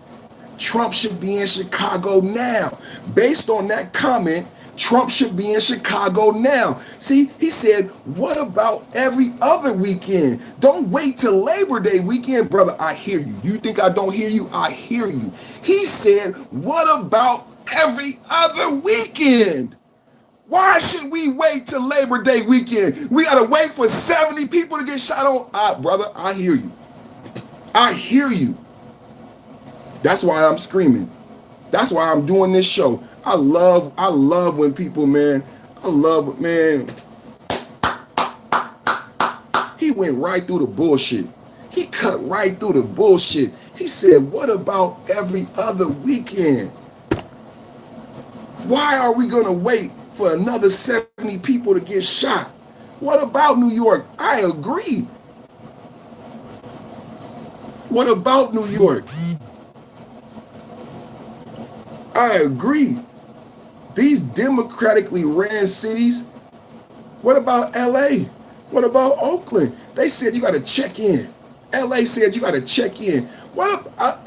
Trump should be in Chicago now. Based on that comment, Trump should be in Chicago now. See, he said, what about every other weekend? Don't wait till Labor Day weekend. Brother, I hear you. You think I don't hear you? I hear you. He said, what about every other weekend? Why should we wait till Labor Day weekend? We got to wait for 70 people to get shot on. Brother, I hear you. I hear you. That's why I'm screaming. That's why I'm doing this show. I love when people, man, he went right through the bullshit. He cut right through the bullshit. He said, what about every other weekend? Why are we going to wait for another 70 people to get shot? What about New York? I agree. What about New York? I agree. These democratically ran cities. What about LA? What about Oakland? They said you got to check in. LA said you got to check in.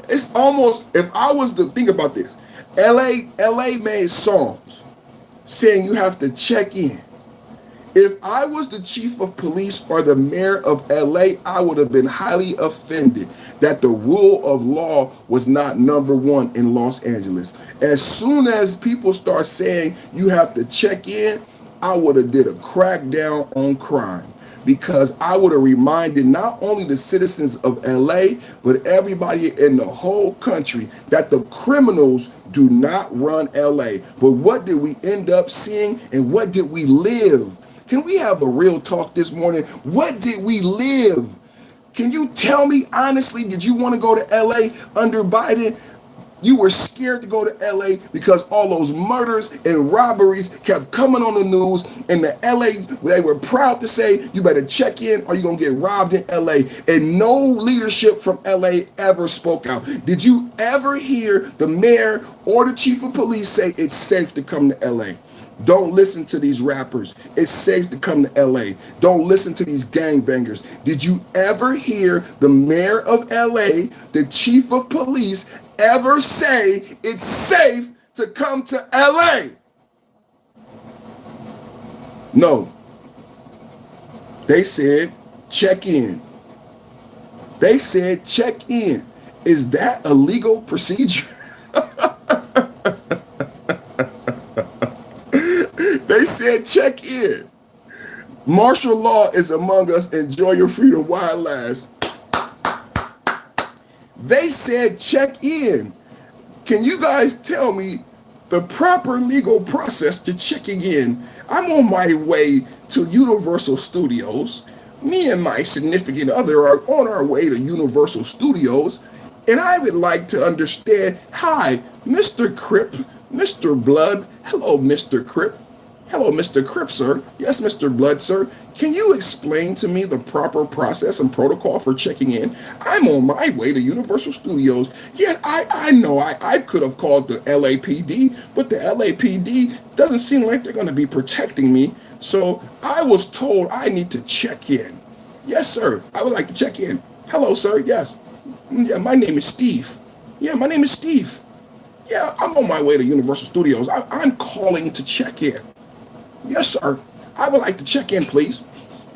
It's almost, if I was to think about this, LA made songs saying you have to check in. If I was the chief of police or the mayor of LA, I would have been highly offended that the rule of law was not number one in Los Angeles. As soon as people start saying you have to check in, I would have did a crackdown on crime, because I would have reminded not only the citizens of LA, but everybody in the whole country that the criminals do not run LA. But what did we end up seeing, and what did we live? Can we have a real talk this morning? What did we live? Can you tell me honestly, did you want to go to LA under Biden? You were scared to go to LA because all those murders and robberies kept coming on the news. And the LA, they were proud to say, you better check in or you're going to get robbed in LA. And no leadership from LA ever spoke out. Did you ever hear the mayor or the chief of police say it's safe to come to LA? Don't listen to these rappers. It's safe to come to LA. Don't listen to these gangbangers. Did you ever hear the mayor of LA, the chief of police, ever say it's safe to come to LA? No. They said check in. They said check in. Is that a legal procedure? They said check in. Martial law is among us. Enjoy your freedom while it lasts. They said check in. Can you guys tell me the proper legal process to checking in? I'm on my way to Universal Studios. Me and my significant other are on our way to Universal Studios, and I would like to understand, hi, Mr. Crip, Mr. Blood. Hello, Mr. Crip. Hello, Mr. Crip, sir. Yes, Mr. Blood, sir. Can you explain to me the proper process and protocol for checking in? I'm on my way to Universal Studios. Yeah, I know I could have called the LAPD, but the LAPD doesn't seem like they're going to be protecting me. So I was told I need to check in. Yes, sir. I would like to check in. Hello, sir. Yes. Yeah, my name is Steve. Yeah, my name is Steve. Yeah, I'm on my way to Universal Studios. I'm calling to check in. Yes, sir. I would like to check in, please.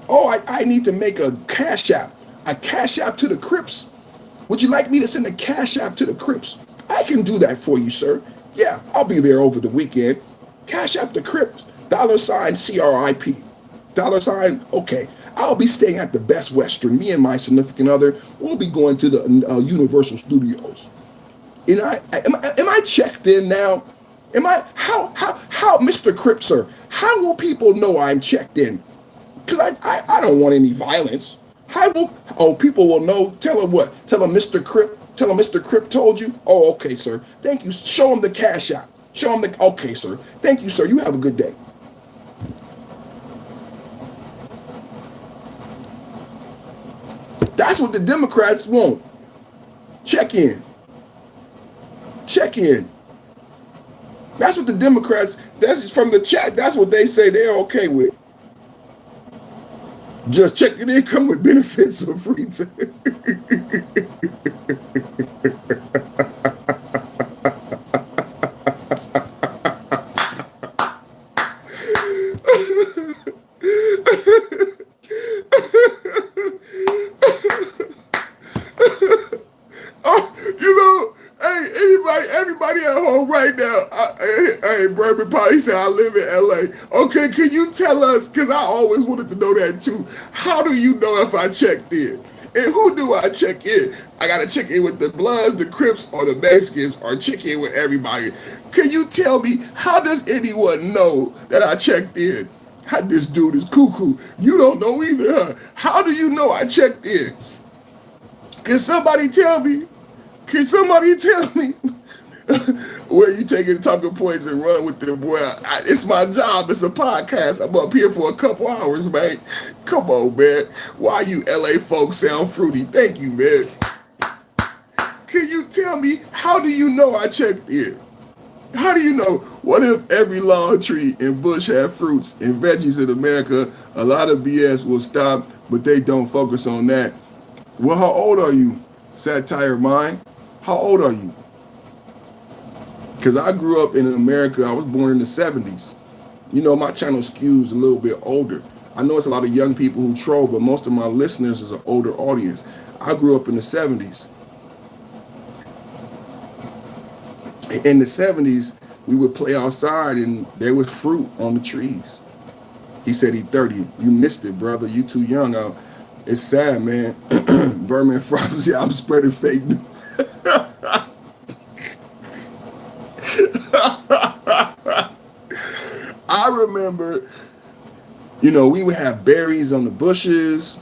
Oh, I need to make a cash app to the Crips. Would you like me to send a cash app to the Crips? I can do that for you, sir. Yeah, I'll be there over the weekend. Cash app the Crips. $CRIP. Okay. I'll be staying at the Best Western. Me and my significant other will be going to the Universal Studios. And am I checked in now? Am I, how, Mr. Crip, sir, how will people know I'm checked in? Because I don't want any violence. People will know. Tell them what? Tell them Mr. Crip told you? Oh, okay, sir. Thank you. Show them the cash app. Okay, sir. Thank you, sir. You have a good day. That's what the Democrats want. Check in. Check in. That's what the Democrats, that's from the chat, that's what they say they're okay with. Just checking in, come with benefits of free time. Urban Power. He said, I live in LA. Okay, can you tell us, because I always wanted to know that too, how do you know if I checked in? And who do I check in? I got to check in with the Bloods, the Crips, or the Mexicans, or check in with everybody. Can you tell me, how does anyone know that I checked in? How this dude is cuckoo. You don't know either, huh? How do you know I checked in? Can somebody tell me? Can somebody tell me? Where you taking the talking points and run with them, boy? It's my job. It's a podcast. I'm up here for a couple hours, man. Come on, man. Why you LA folks sound fruity? Thank you, man. Can you tell me, how do you know I checked in? How do you know? What if every lawn tree and bush had fruits and veggies in America? A lot of BS will stop, but they don't focus on that. Well, how old are you, satire mind? How old are you? Because I grew up in America. I was born in the 70s. You know, my channel skews a little bit older. I know it's a lot of young people who troll, but most of my listeners is an older audience. I grew up in the 70s. In the 70s, we would play outside and there was fruit on the trees. He said he 30. You missed it, brother. You too young. It's sad, man. Berman prophecy, I'm spreading fake news. I remember, you know, we would have berries on the bushes,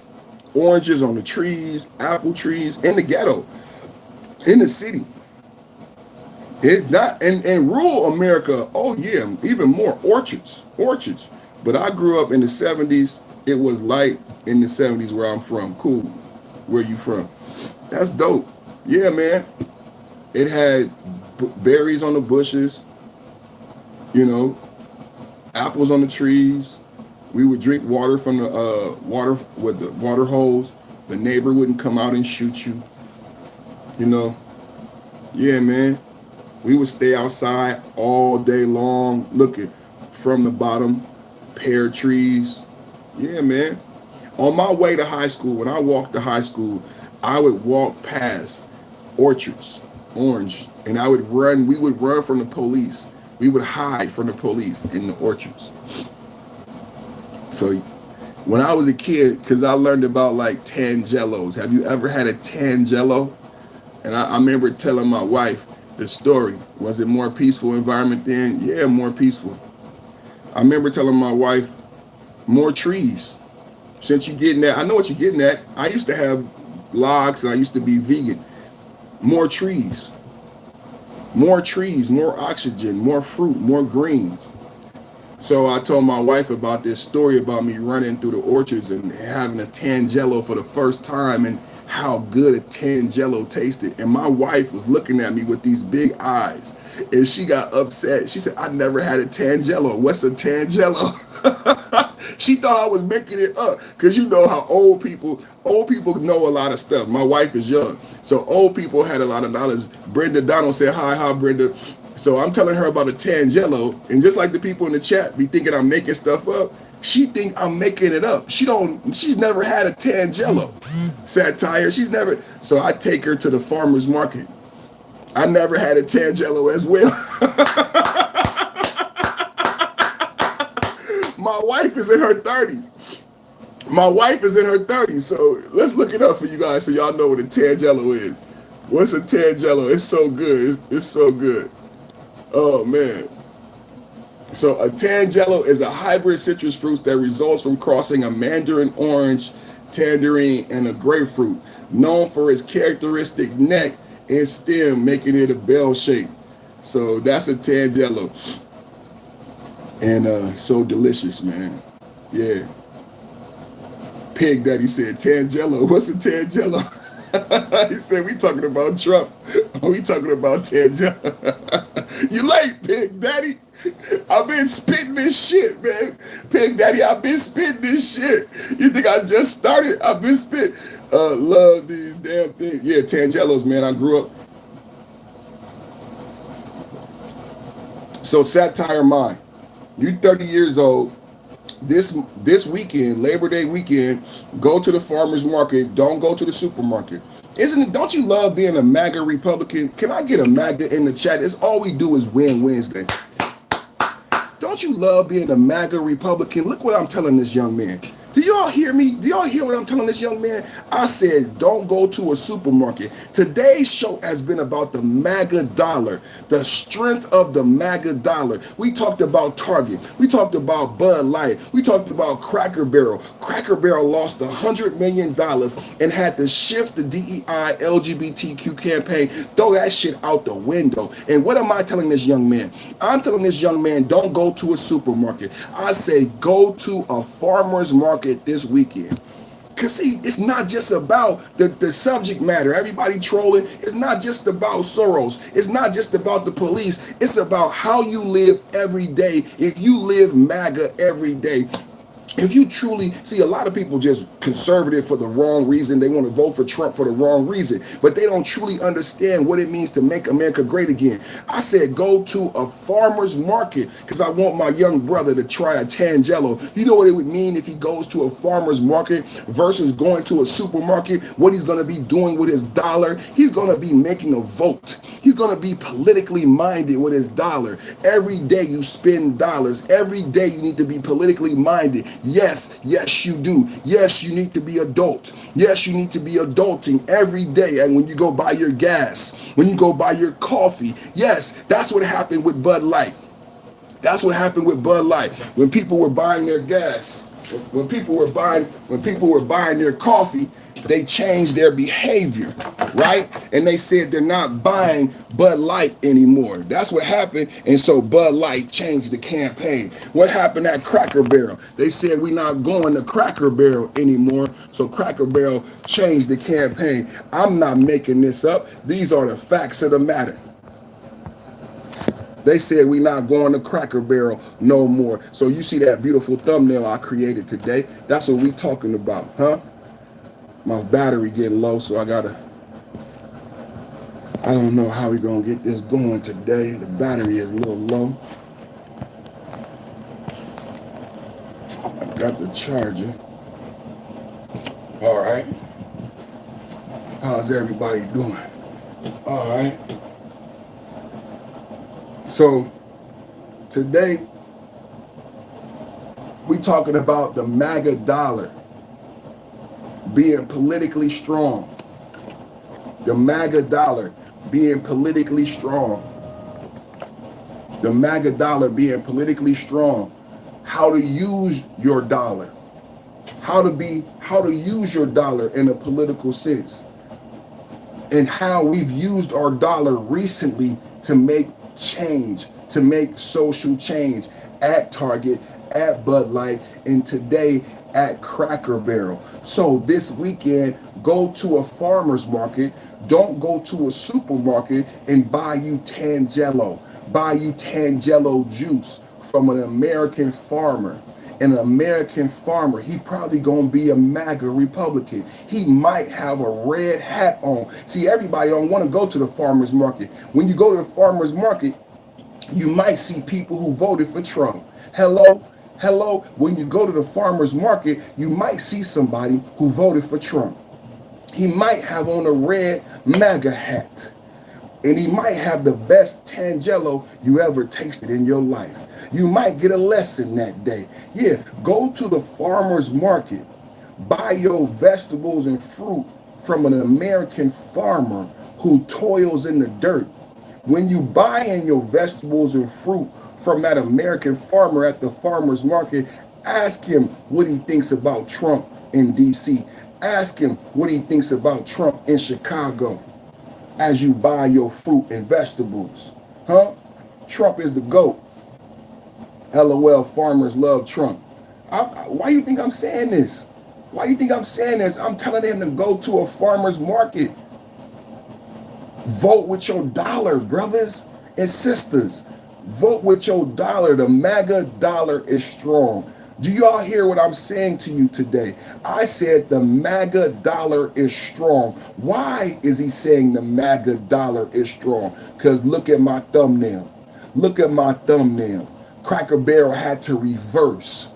oranges on the trees, apple trees in the ghetto, in the city. It's not in rural America. Oh yeah, even more orchards. But I grew up in the 70s. It was light in the 70s where I'm from. Cool. Where you from? That's dope. Yeah, man. It had berries on the bushes. You know, apples on the trees. We would drink water from the water hose. The neighbor wouldn't come out and shoot you. You know. Yeah, man. We would stay outside all day long, looking from the bottom, pear trees. Yeah, man. On my way to high school, when I walked to high school, I would walk past orchards, orange, and I would run. We would run from the police. We would hide from the police in the orchards. So when I was a kid, because I learned about like tangelos. Have you ever had a tangelo? And I remember telling my wife the story. Was it more peaceful environment then? Yeah, more peaceful. I remember telling my wife, more trees. Since you're getting that, I know what you're getting at. I used to have logs and I used to be vegan. More trees, more oxygen, more fruit, more greens. So I told my wife about this story about me running through the orchards and having a tangelo for the first time and how good a tangelo tasted. And my wife was looking at me with these big eyes and she got upset. She said, I never had a tangelo. What's a tangelo? She thought I was making it up because you know how old people know a lot of stuff. My wife is young, so old people had a lot of knowledge. Brenda Donald said, hi, Brenda. So I'm telling her about a tangelo, and just like the people in the chat be thinking I'm making stuff up, she think I'm making it up. She's never had a tangelo. Satire, she's never. So I take her to the farmer's market. I never had a tangelo as well. My wife is in her 30s. So let's look it up for you guys so y'all know what a tangelo is. What's a tangelo? It's so good. It's so good. Oh, man. So a tangelo is a hybrid citrus fruit that results from crossing a mandarin orange, tangerine, and a grapefruit, known for its characteristic neck and stem, making it a bell shape. So that's a tangelo. And so delicious, man. Yeah. Pig Daddy said, tangelo. What's a tangelo? He said, we talking about Trump. We talking about tangelo. You late, Pig Daddy. I've been spitting this shit, man. Pig Daddy, I've been spitting this shit. You think I just started? I've been spitting. Love these damn things. Yeah, tangelos, man. I grew up. So satire mind. You 30 years old. This weekend, Labor Day weekend, go to the farmer's market. Don't go to the supermarket. Don't you love being a MAGA Republican? Can I get a MAGA in the chat? It's all we do is win Wednesday. don't you love being a MAGA Republican? Look what I'm telling this young man. Do y'all hear me? Do y'all hear what I'm telling this young man? I said, don't go to a supermarket. Today's show has been about the MAGA dollar, the strength of the MAGA dollar. We talked about Target. We talked about Bud Light. We talked about Cracker Barrel. Cracker Barrel lost $100 million and had to shift the DEI LGBTQ campaign, throw that shit out the window. And what am I telling this young man? I'm telling this young man, don't go to a supermarket. I say, go to a farmer's market this weekend. Because see, it's not just about the subject matter. Everybody trolling. It's not just about Soros. It's not just about the police. It's about how you live every day. If you live MAGA every day, if you truly see, a lot of people just conservative for the wrong reason. They want to vote for Trump for the wrong reason, but they don't truly understand what it means to make America great again. I said go to a farmer's market because I want my young brother to try a Tangelo. You know what it would mean if he goes to a farmer's market versus going to a supermarket? What he's going to be doing with his dollar? He's going to be making a vote. He's going to be politically minded with his dollar. Every day you spend dollars. Every day you need to be politically minded. Yes, yes, you do. Yes, you need to be adult. Yes, you need to be adulting every day. And when you go buy your gas, when you go buy your coffee, yes, that's what happened with Bud Light. That's what happened with Bud Light. When people were buying their gas, when people were buying their coffee, they changed their behavior, right? And they said they're not buying Bud Light anymore. That's what happened. And so Bud Light changed the campaign. What happened at Cracker Barrel? They said we're not going to Cracker Barrel anymore. So Cracker Barrel changed the campaign. I'm not making this up. These are the facts of the matter. They said we're not going to Cracker Barrel no more. So you see that beautiful thumbnail I created today? That's what we talking about, huh? My battery getting low, so I don't know how we gonna get this going today. The battery is a little low. I got the charger. All right. How's everybody doing? All right. So today we talking about the MAGA dollar being politically strong. The MAGA dollar being politically strong. The MAGA dollar being politically strong. How to use your dollar. How to use your dollar in a political sense. And how we've used our dollar recently to make change, to make social change at Target, at Bud Light, and today at Cracker Barrel. So this weekend, go to a farmer's market. Don't go to a supermarket and buy you Tangelo. Buy you Tangelo juice from an American farmer. An American farmer, he probably gonna be a MAGA Republican. He might have a red hat on. See, everybody don't want to go to the farmer's market. When you go to the farmer's market, you might see people who voted for Trump. Hello, when you go to the farmer's market, you might see somebody who voted for Trump. He might have on a red MAGA hat. And he might have the best Tangelo you ever tasted in your life. You might get a lesson that day. Yeah, go to the farmer's market. Buy your vegetables and fruit from an American farmer who toils in the dirt. When you buy in your vegetables and fruit from that American farmer at the farmer's market, ask him what he thinks about Trump in DC. Ask him what he thinks about Trump in Chicago as you buy your fruit and vegetables. Huh? Trump is the GOAT. LOL, farmers love Trump. Why you think I'm saying this? Why you think I'm saying this? I'm telling them to go to a farmer's market. Vote with your dollar, brothers and sisters. Vote with your dollar. The MAGA dollar is strong. Do y'all hear what I'm saying to you today? I said the MAGA dollar is strong. Why is he saying the MAGA dollar is strong? Because look at my thumbnail. Look at my thumbnail. Cracker Barrel had to reverse.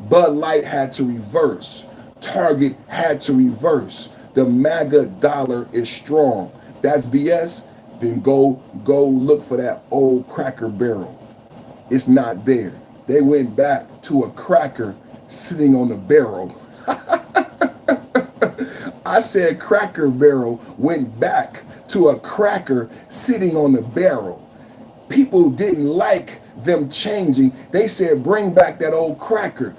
Bud Light had to reverse. Target had to reverse. The MAGA dollar is strong. That's BS? Then go look for that old Cracker Barrel. It's not there. They went back to a cracker sitting on the barrel. I said Cracker Barrel went back to a cracker sitting on the barrel. People didn't like them changing. They said, bring back that old cracker.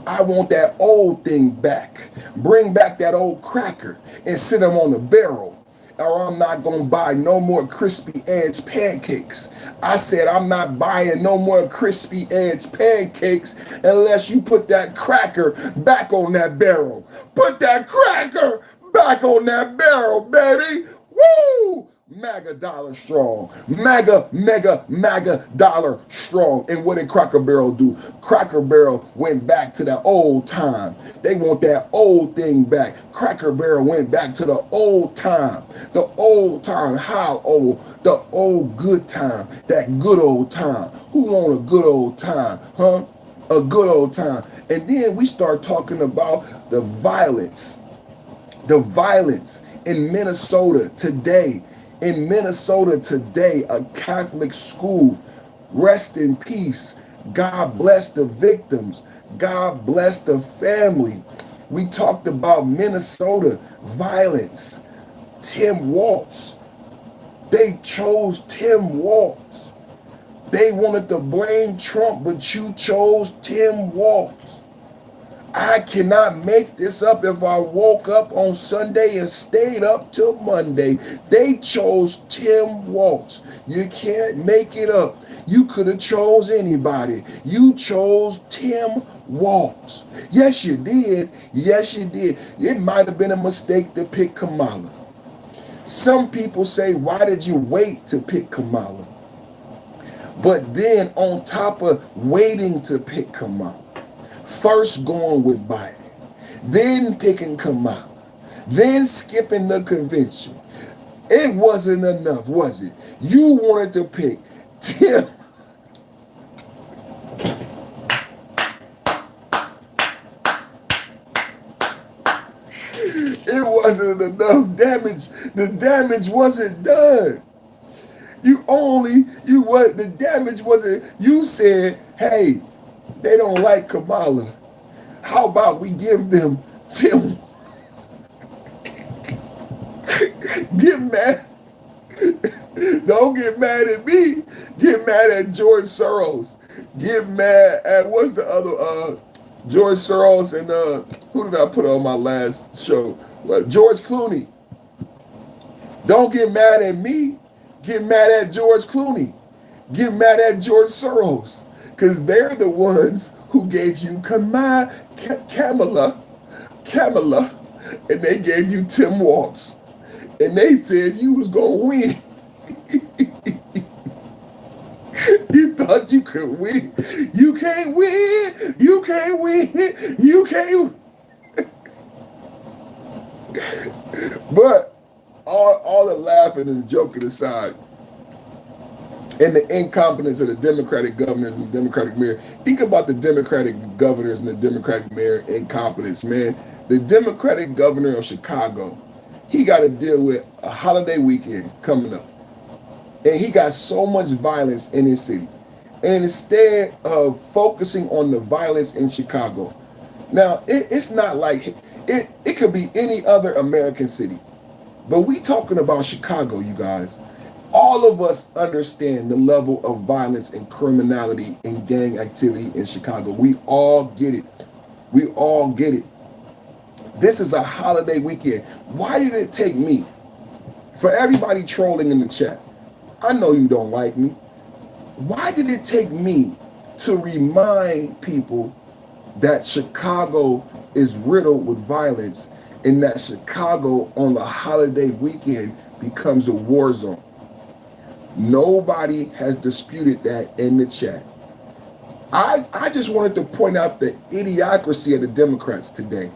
I want that old thing back. Bring back that old cracker and sit them on the barrel. Or I'm not going to buy no more crispy edge pancakes. I said, I'm not buying no more crispy edge pancakes unless you put that cracker back on that barrel. Put that cracker back on that barrel, baby. Woo! MAGA dollar strong. MAGA dollar strong. And what did Cracker Barrel do? Cracker Barrel went back to that old time. They want that old thing back. Cracker Barrel went back to the old time. The old time. How old? The old good time. That good old time. Who want a good old time? Huh? A good old time. And then we start talking about the violence. The violence in Minnesota today. In Minnesota today, a Catholic school. Rest in peace. God bless the victims. God bless the family. We talked about Minnesota violence. Tim Walz. They chose Tim Walz. They wanted to blame Trump, but you chose Tim Walz. I cannot make this up. If I woke up on Sunday and stayed up till Monday, they chose Tim Walz. You can't make it up. You could have chose anybody. You chose Tim Walz. Yes, you did. Yes, you did. It might have been a mistake to pick Kamala. Some people say, why did you wait to pick Kamala? But then on top of waiting to pick Kamala, first going with Biden, then picking Kamala, then skipping the convention. It wasn't enough, was it? You wanted to pick Tim. It wasn't enough damage. The damage wasn't done. The damage wasn't, you said, hey, they don't like Kamala. How about we give them Tim? Get mad. Don't get mad at me. Get mad at George Soros. Get mad at, what's the other, George Soros and, who did I put on my last show? George Clooney. Don't get mad at me. Get mad at George Clooney. Get mad at George Soros. Because they're the ones who gave you Kamala, and they gave you Tim Walz. And they said you was going to win. You thought you could win. You can't win. You can't win. You can't win. But all the laughing and the joking aside, and the incompetence of the Democratic governors and the Democratic mayor. Think about the Democratic governors and the Democratic mayor incompetence, man. The Democratic governor of Chicago, he got to deal with a holiday weekend coming up. And he got so much violence in his city. And instead of focusing on the violence in Chicago, now it's not like, it could be any other American city. But we talking about Chicago, you guys. All of us understand the level of violence and criminality and gang activity in Chicago. We all get it. We all get it. This is a holiday weekend. Why did it take me, for everybody trolling in the chat, I know you don't like me. Why did it take me to remind people that Chicago is riddled with violence and that Chicago on the holiday weekend becomes a war zone? Nobody has disputed that in the chat. I just wanted to point out the idiocracy of the Democrats today.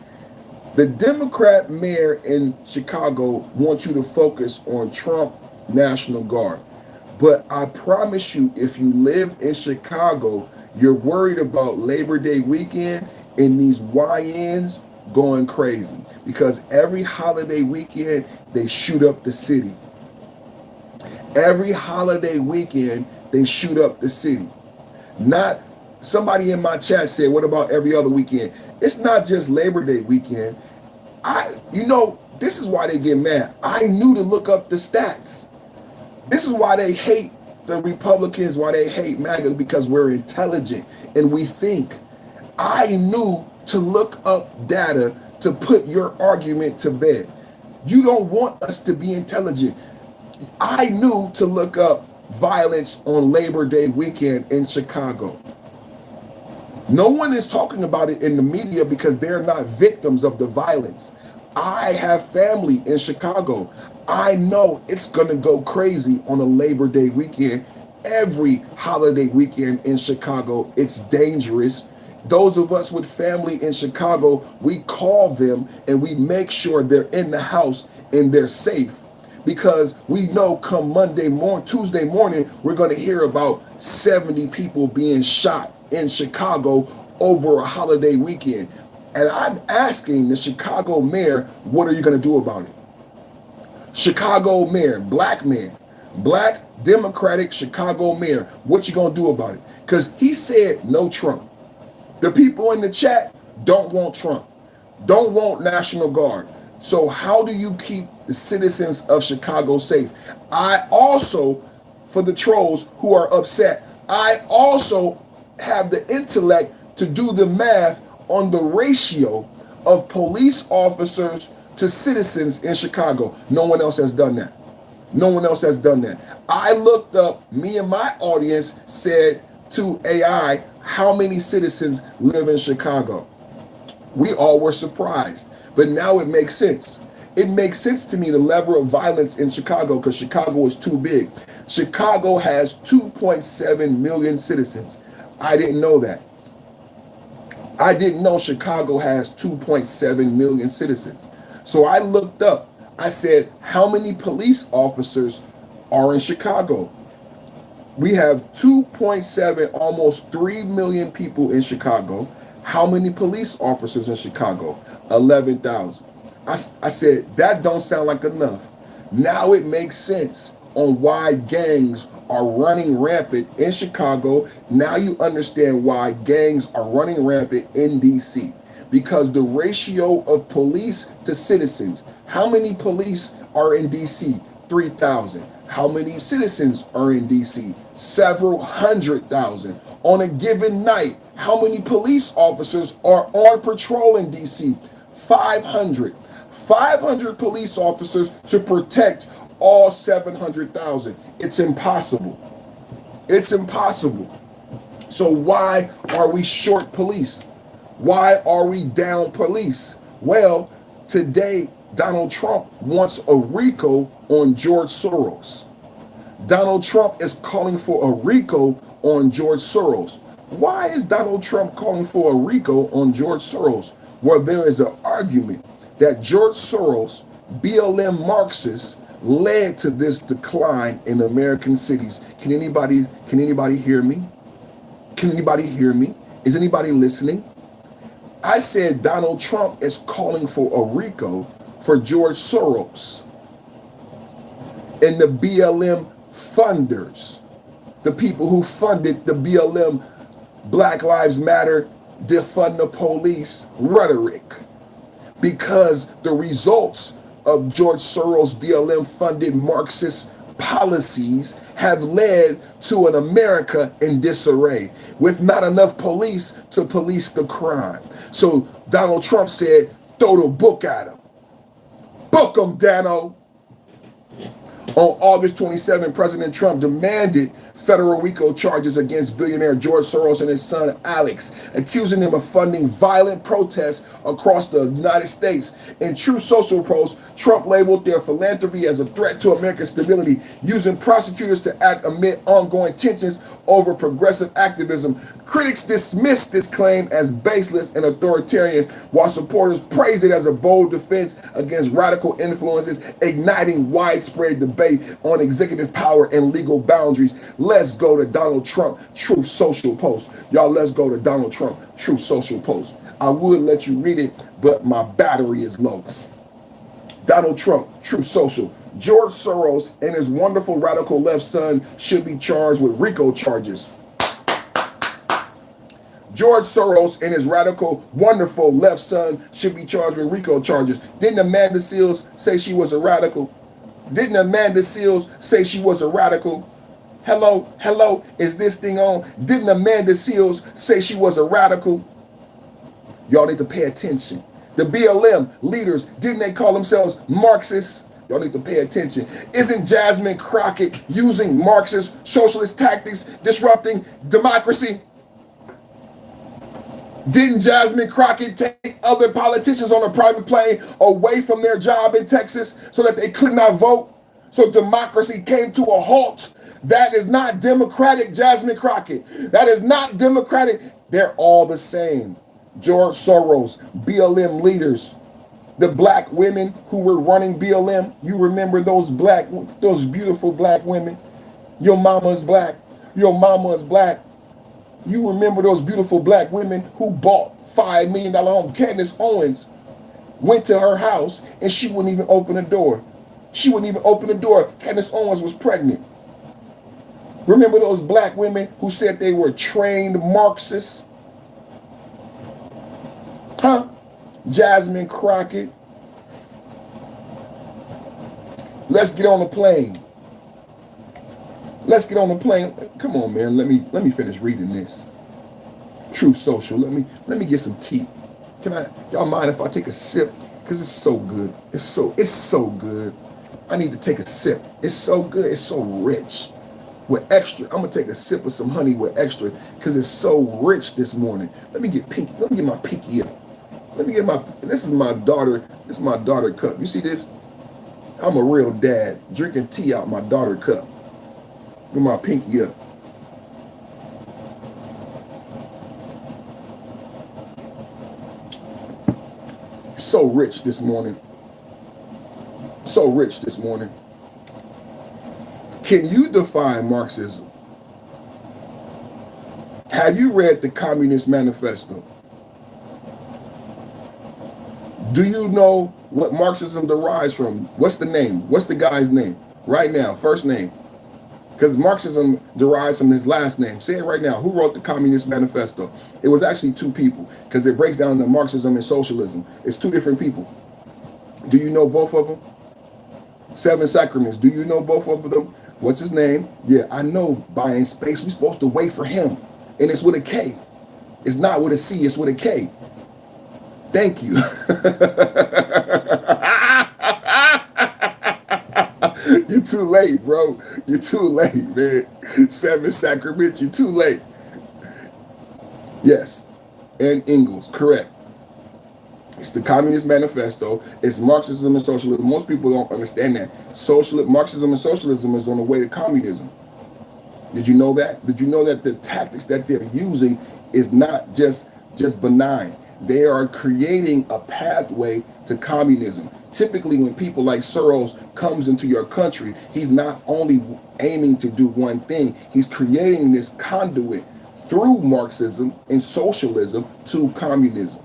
The Democrat mayor in Chicago wants you to focus on Trump National Guard. But I promise you, if you live in Chicago, you're worried about Labor Day weekend and these YNs going crazy. Because every holiday weekend, they shoot up the city. Every holiday weekend, they shoot up the city. Not Somebody in my chat said, what about every other weekend? It's not just Labor Day weekend. This is why they get mad. I knew to look up the stats. This is why they hate the Republicans, why they hate MAGA, because we're intelligent and we think. I knew to look up data to put your argument to bed. You don't want us to be intelligent. I knew to look up violence on Labor Day weekend in Chicago. No one is talking about it in the media because they're not victims of the violence. I have family in Chicago. I know it's going to go crazy on a Labor Day weekend. Every holiday weekend in Chicago, it's dangerous. Those of us with family in Chicago, we call them and we make sure they're in the house and they're safe, because we know come Tuesday morning, we're going to hear about 70 people being shot in Chicago over a holiday weekend. And I'm asking the Chicago mayor, what are you going to do about it? Chicago mayor, black Democratic Chicago mayor, what you going to do about it? Because he said no Trump. The people in the chat don't want Trump, don't want National Guard. So how do you keep the citizens of Chicago safe? I also, for the trolls who are upset, I also have the intellect to do the math on the ratio of police officers to citizens in Chicago. No one else has done that. No one else has done that. I looked up, me and my audience said to AI, how many citizens live in Chicago? We all were surprised, but now it makes sense. It makes sense to me, the level of violence in Chicago, because Chicago is too big. Chicago has 2.7 million citizens. I didn't know that. I didn't know Chicago has 2.7 million citizens. So I looked up, I said, how many police officers are in Chicago? We have 2.7, almost 3 million people in Chicago. How many police officers in Chicago? 11,000. I said, that don't sound like enough. Now it makes sense on why gangs are running rampant in Chicago. Now you understand why gangs are running rampant in DC. Because the ratio of police to citizens, how many police are in DC? 3,000. How many citizens are in DC? Several 100,000. On a given night, how many police officers are on patrol in DC? 500. 500 police officers to protect all 700,000. It's impossible. It's impossible. So why are we short police? Why are we down police? Well, today, Donald Trump wants a Rico on George Soros. Donald Trump is calling for a Rico on George Soros. Why is Donald Trump calling for a Rico on George Soros? Well, there is an argument that George Soros, BLM Marxists, led to this decline in American cities. Can anybody hear me? Can anybody hear me? Is anybody listening? I said Donald Trump is calling for a Rico for George Soros and the BLM funders, the people who funded the BLM Black Lives Matter, defund the police rhetoric, because the results of George Soros BLM funded Marxist policies have led to an America in disarray with not enough police to police the crime. So Donald Trump said, throw the book at him. Book him, Dano. On August 27, President Trump demanded federal RICO charges against billionaire George Soros and his son Alex, accusing them of funding violent protests across the United States. In True Social post, Trump labeled their philanthropy as a threat to American stability, using prosecutors to act amid ongoing tensions over progressive activism. Critics dismissed this claim as baseless and authoritarian, while supporters praised it as a bold defense against radical influences, igniting widespread debate on executive power and legal boundaries. Let's go to Donald Trump Truth Social post. Y'all, let's go to Donald Trump Truth Social post. I would let you read it, but my battery is low. Donald Trump Truth Social. George Soros and his wonderful radical left son should be charged with RICO charges. George Soros and his radical, wonderful left son should be charged with Rico charges. Didn't Amanda Seals say she was a radical? Didn't Amanda Seals say she was a radical? Hello, hello, is this thing on? Didn't Amanda Seals say she was a radical? Y'all need to pay attention. The BLM leaders, didn't they call themselves Marxists? Y'all need to pay attention. Isn't Jasmine Crockett using Marxist socialist tactics, disrupting democracy? Didn't Jasmine Crockett take other politicians on a private plane away from their job in Texas so that they could not vote? So democracy came to a halt. That is not democratic, Jasmine Crockett. That is not democratic. They're all the same. George Soros, BLM leaders, the black women who were running BLM. You remember those beautiful black women? Your mama is black. Your mama is black. You remember those beautiful black women who bought $5 million home? Candace Owens went to her house and she wouldn't even open the door. She wouldn't even open the door. Candace Owens was pregnant. Remember those black women who said they were trained Marxists? Huh? Jasmine Crockett. Let's get on the plane. Let's get on the plane. Come on, man. Let me finish reading this. Truth Social. Let me get some tea. Y'all mind if I take a sip? Because it's so good. It's so good. I need to take a sip. It's so good. It's so rich. With extra. I'm gonna take a sip of some honey with extra because it's so rich this morning. Let me get my pinky up. This is my daughter cup. You see this? I'm a real dad drinking tea out my daughter cup. Get my pinky up. So rich this morning. So rich this morning. Can you define Marxism? Have you read the Communist Manifesto? Do you know what Marxism derives from? What's the name? What's the guy's name? Right now, first name. Because Marxism derives from his last name. Say it right now. Who wrote the Communist Manifesto? It was actually two people because it breaks down into Marxism and socialism. It's two different people. Do you know both of them? Seven Sacraments. Do you know both of them? What's his name? Yeah, I know. Buying space. We're supposed to wait for him. And it's with a K. It's not with a C. It's with a K. Thank you. You're too late, bro. You're too late, man. Seven Sacraments. You're too late. Yes. And Ingalls. Correct. It's the Communist Manifesto. It's Marxism and socialism. Most people don't understand that. Marxism and socialism is on the way to communism. Did you know that? Did you know that the tactics that they're using is not just benign? They are creating a pathway to communism. Typically, when people like Soros comes into your country, he's not only aiming to do one thing, he's creating this conduit through Marxism and socialism to communism.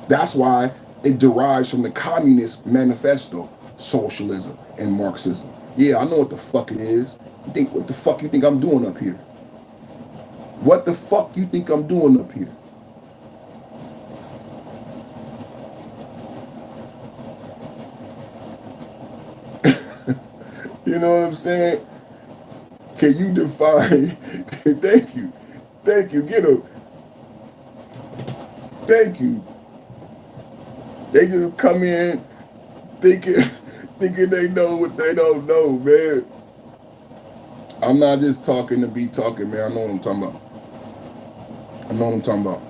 That's why it derives from the Communist Manifesto, socialism and Marxism. Yeah, I know what the fuck it is. What the fuck you think I'm doing up here? What the fuck you think I'm doing up here? You know what I'm saying? Can you define? Thank you. Get him. Thank you. They just come in thinking they know what they don't know, man. I'm not just talking to be talking, man. I know what I'm talking about.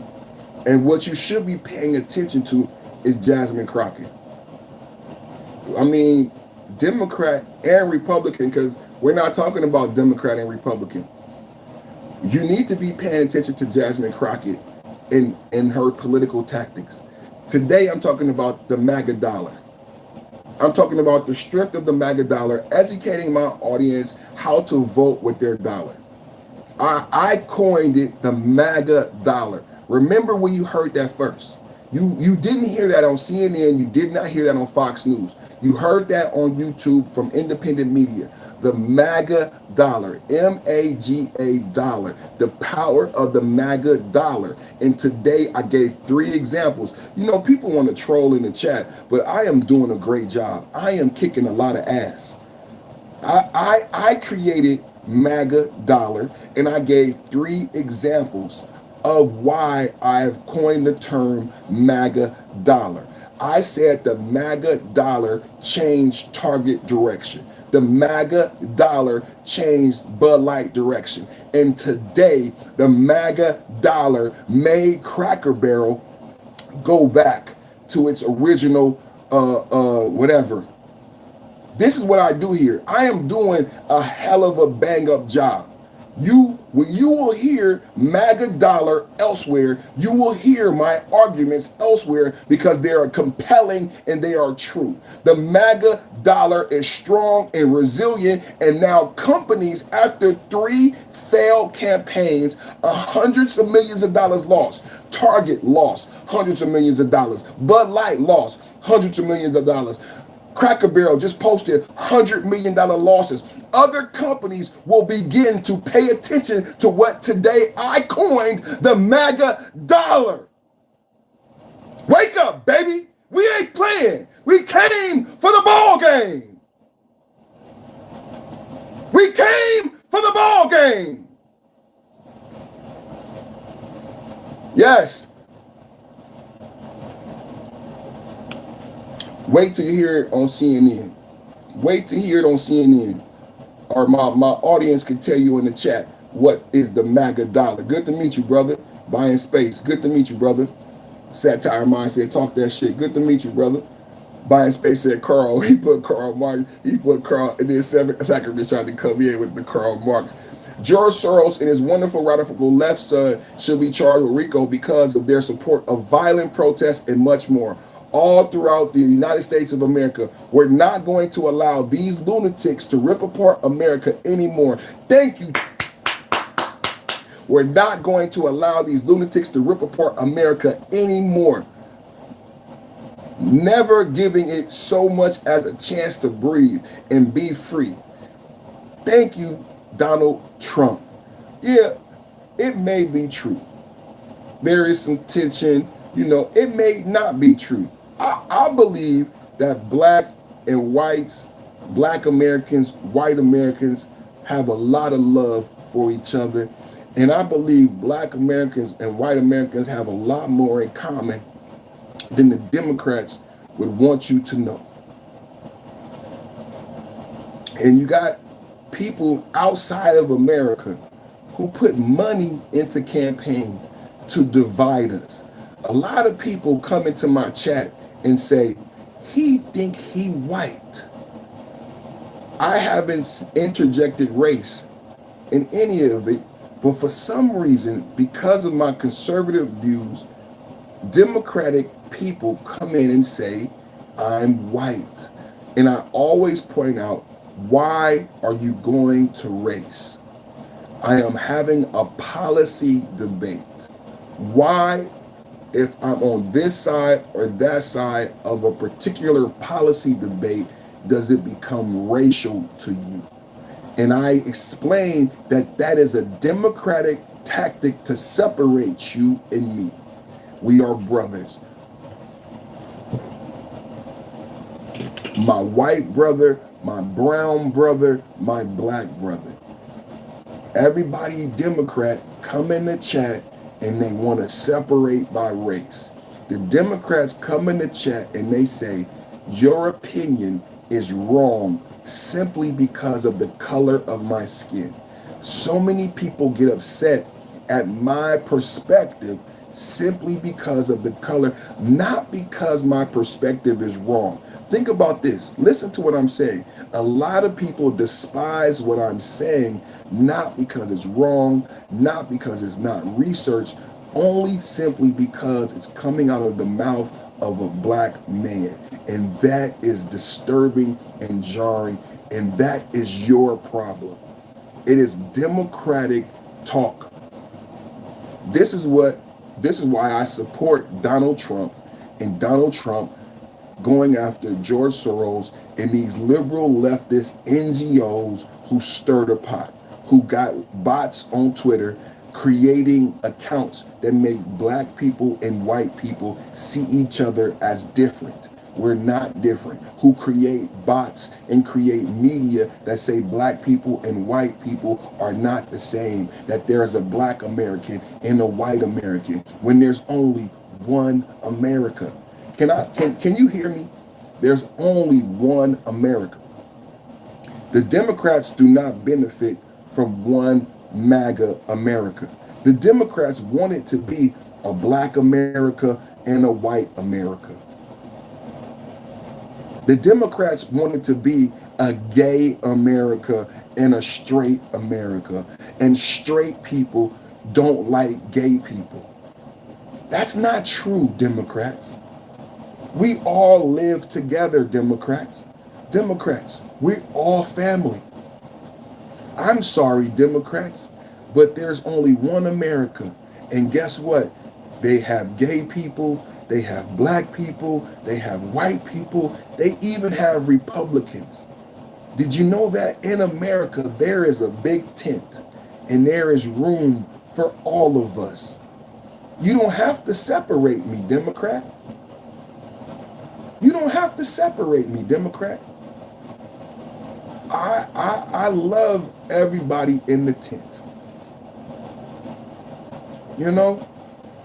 And what you should be paying attention to is Jasmine Crockett. I mean, Democrat and Republican, because we're not talking about Democrat and Republican. You need to be paying attention to Jasmine Crockett and her political tactics. Today, I'm talking about the MAGA dollar. I'm talking about the strength of the MAGA dollar, educating my audience how to vote with their dollar. I coined it the MAGA dollar. Remember when you heard that first. You didn't hear that on CNN. You did not hear that on Fox News. You heard that on YouTube from independent media. The MAGA dollar, MAGA dollar, the power of the MAGA dollar. And today I gave 3 examples. You know, people want to troll in the chat, but I am doing a great job. I am kicking a lot of ass. I created MAGA dollar, and I gave 3 examples of why I've coined the term MAGA dollar. I said the MAGA dollar changed Target direction. The MAGA dollar changed Bud Light direction. And today, the MAGA dollar made Cracker Barrel go back to its original whatever. This is what I do here. I am doing a hell of a bang up job. When you will hear MAGA dollar elsewhere, you will hear my arguments elsewhere because they are compelling and they are true. The MAGA dollar is strong and resilient, and now companies, after 3 failed campaigns, hundreds of millions of dollars lost. Target lost hundreds of millions of dollars. Bud Light lost hundreds of millions of dollars. Cracker Barrel just posted $100 million losses. Other companies will begin to pay attention to what today I coined the MAGA dollar. Wake up, baby. We ain't playing. We came for the ball game. We came for the ball game. Yes. Wait till you hear it on CNN. Wait till you hear it on CNN. Or my audience can tell you in the chat what is the MAGA dollar. Good to meet you, brother. Buying space. Good to meet you, brother. Satire Mind said, talk that shit. Good to meet you, brother. Buying space said Carl. He put Karl Marx. He put Carl, and then Sacramento tried to come in with the Karl Marx. George Soros and his wonderful radical left son should be charged with Rico because of their support of violent protests and much more. All throughout the United States of America. We're not going to allow these lunatics to rip apart America anymore. Thank you. We're not going to allow these lunatics to rip apart America anymore. Never giving it so much as a chance to breathe and be free. Thank you, Donald Trump. Yeah, it may be true. There is some tension. You know, it may not be true. I believe that black and whites, black Americans, white Americans have a lot of love for each other. And I believe black Americans and white Americans have a lot more in common than the Democrats would want you to know. And you got people outside of America who put money into campaigns to divide us. A lot of people come into my chat and say, he think he white. I haven't interjected race in any of it, but for some reason, because of my conservative views, Democratic people come in and say, I'm white. And I always point out, why are you going to race? I am having a policy debate. Why, if I'm on this side or that side of a particular policy debate, does it become racial to you? And I explain that that is a democratic tactic to separate you and me. We are brothers. My white brother, my brown brother, my black brother. Everybody Democrat come in the chat and they want to separate by race. The Democrats come in the chat and they say, your opinion is wrong simply because of the color of my skin. So many people get upset at my perspective simply because of the color, not because my perspective is wrong. Think about this. Listen to what I'm saying. A lot of people despise what I'm saying, not because it's wrong, not because it's not researched, only simply because it's coming out of the mouth of a black man. And that is disturbing and jarring, and that is your problem. It is democratic talk. This is why I support Donald Trump. and Donald Trump going after George Soros and these liberal leftist NGOs who stirred the pot, who got bots on Twitter creating accounts that make black people and white people see each other as different. We're not different. Who create bots and create media that say black people and white people are not the same, that there's a black American and a white American when there's only one America. Can you hear me? There's only one America. The Democrats do not benefit from one MAGA America. The Democrats want it to be a black America and a white America. The Democrats want it to be a gay America and a straight America. And straight people don't like gay people. That's not true, Democrats. We all live together, Democrats. Democrats, we're all family. I'm sorry, Democrats, but there's only one America. And guess what? They have gay people, they have black people, they have white people, they even have Republicans. Did you know that in America there is a big tent and there is room for all of us? You don't have to separate me, Democrat. You don't have to separate me, Democrat. I love everybody in the tent. You know?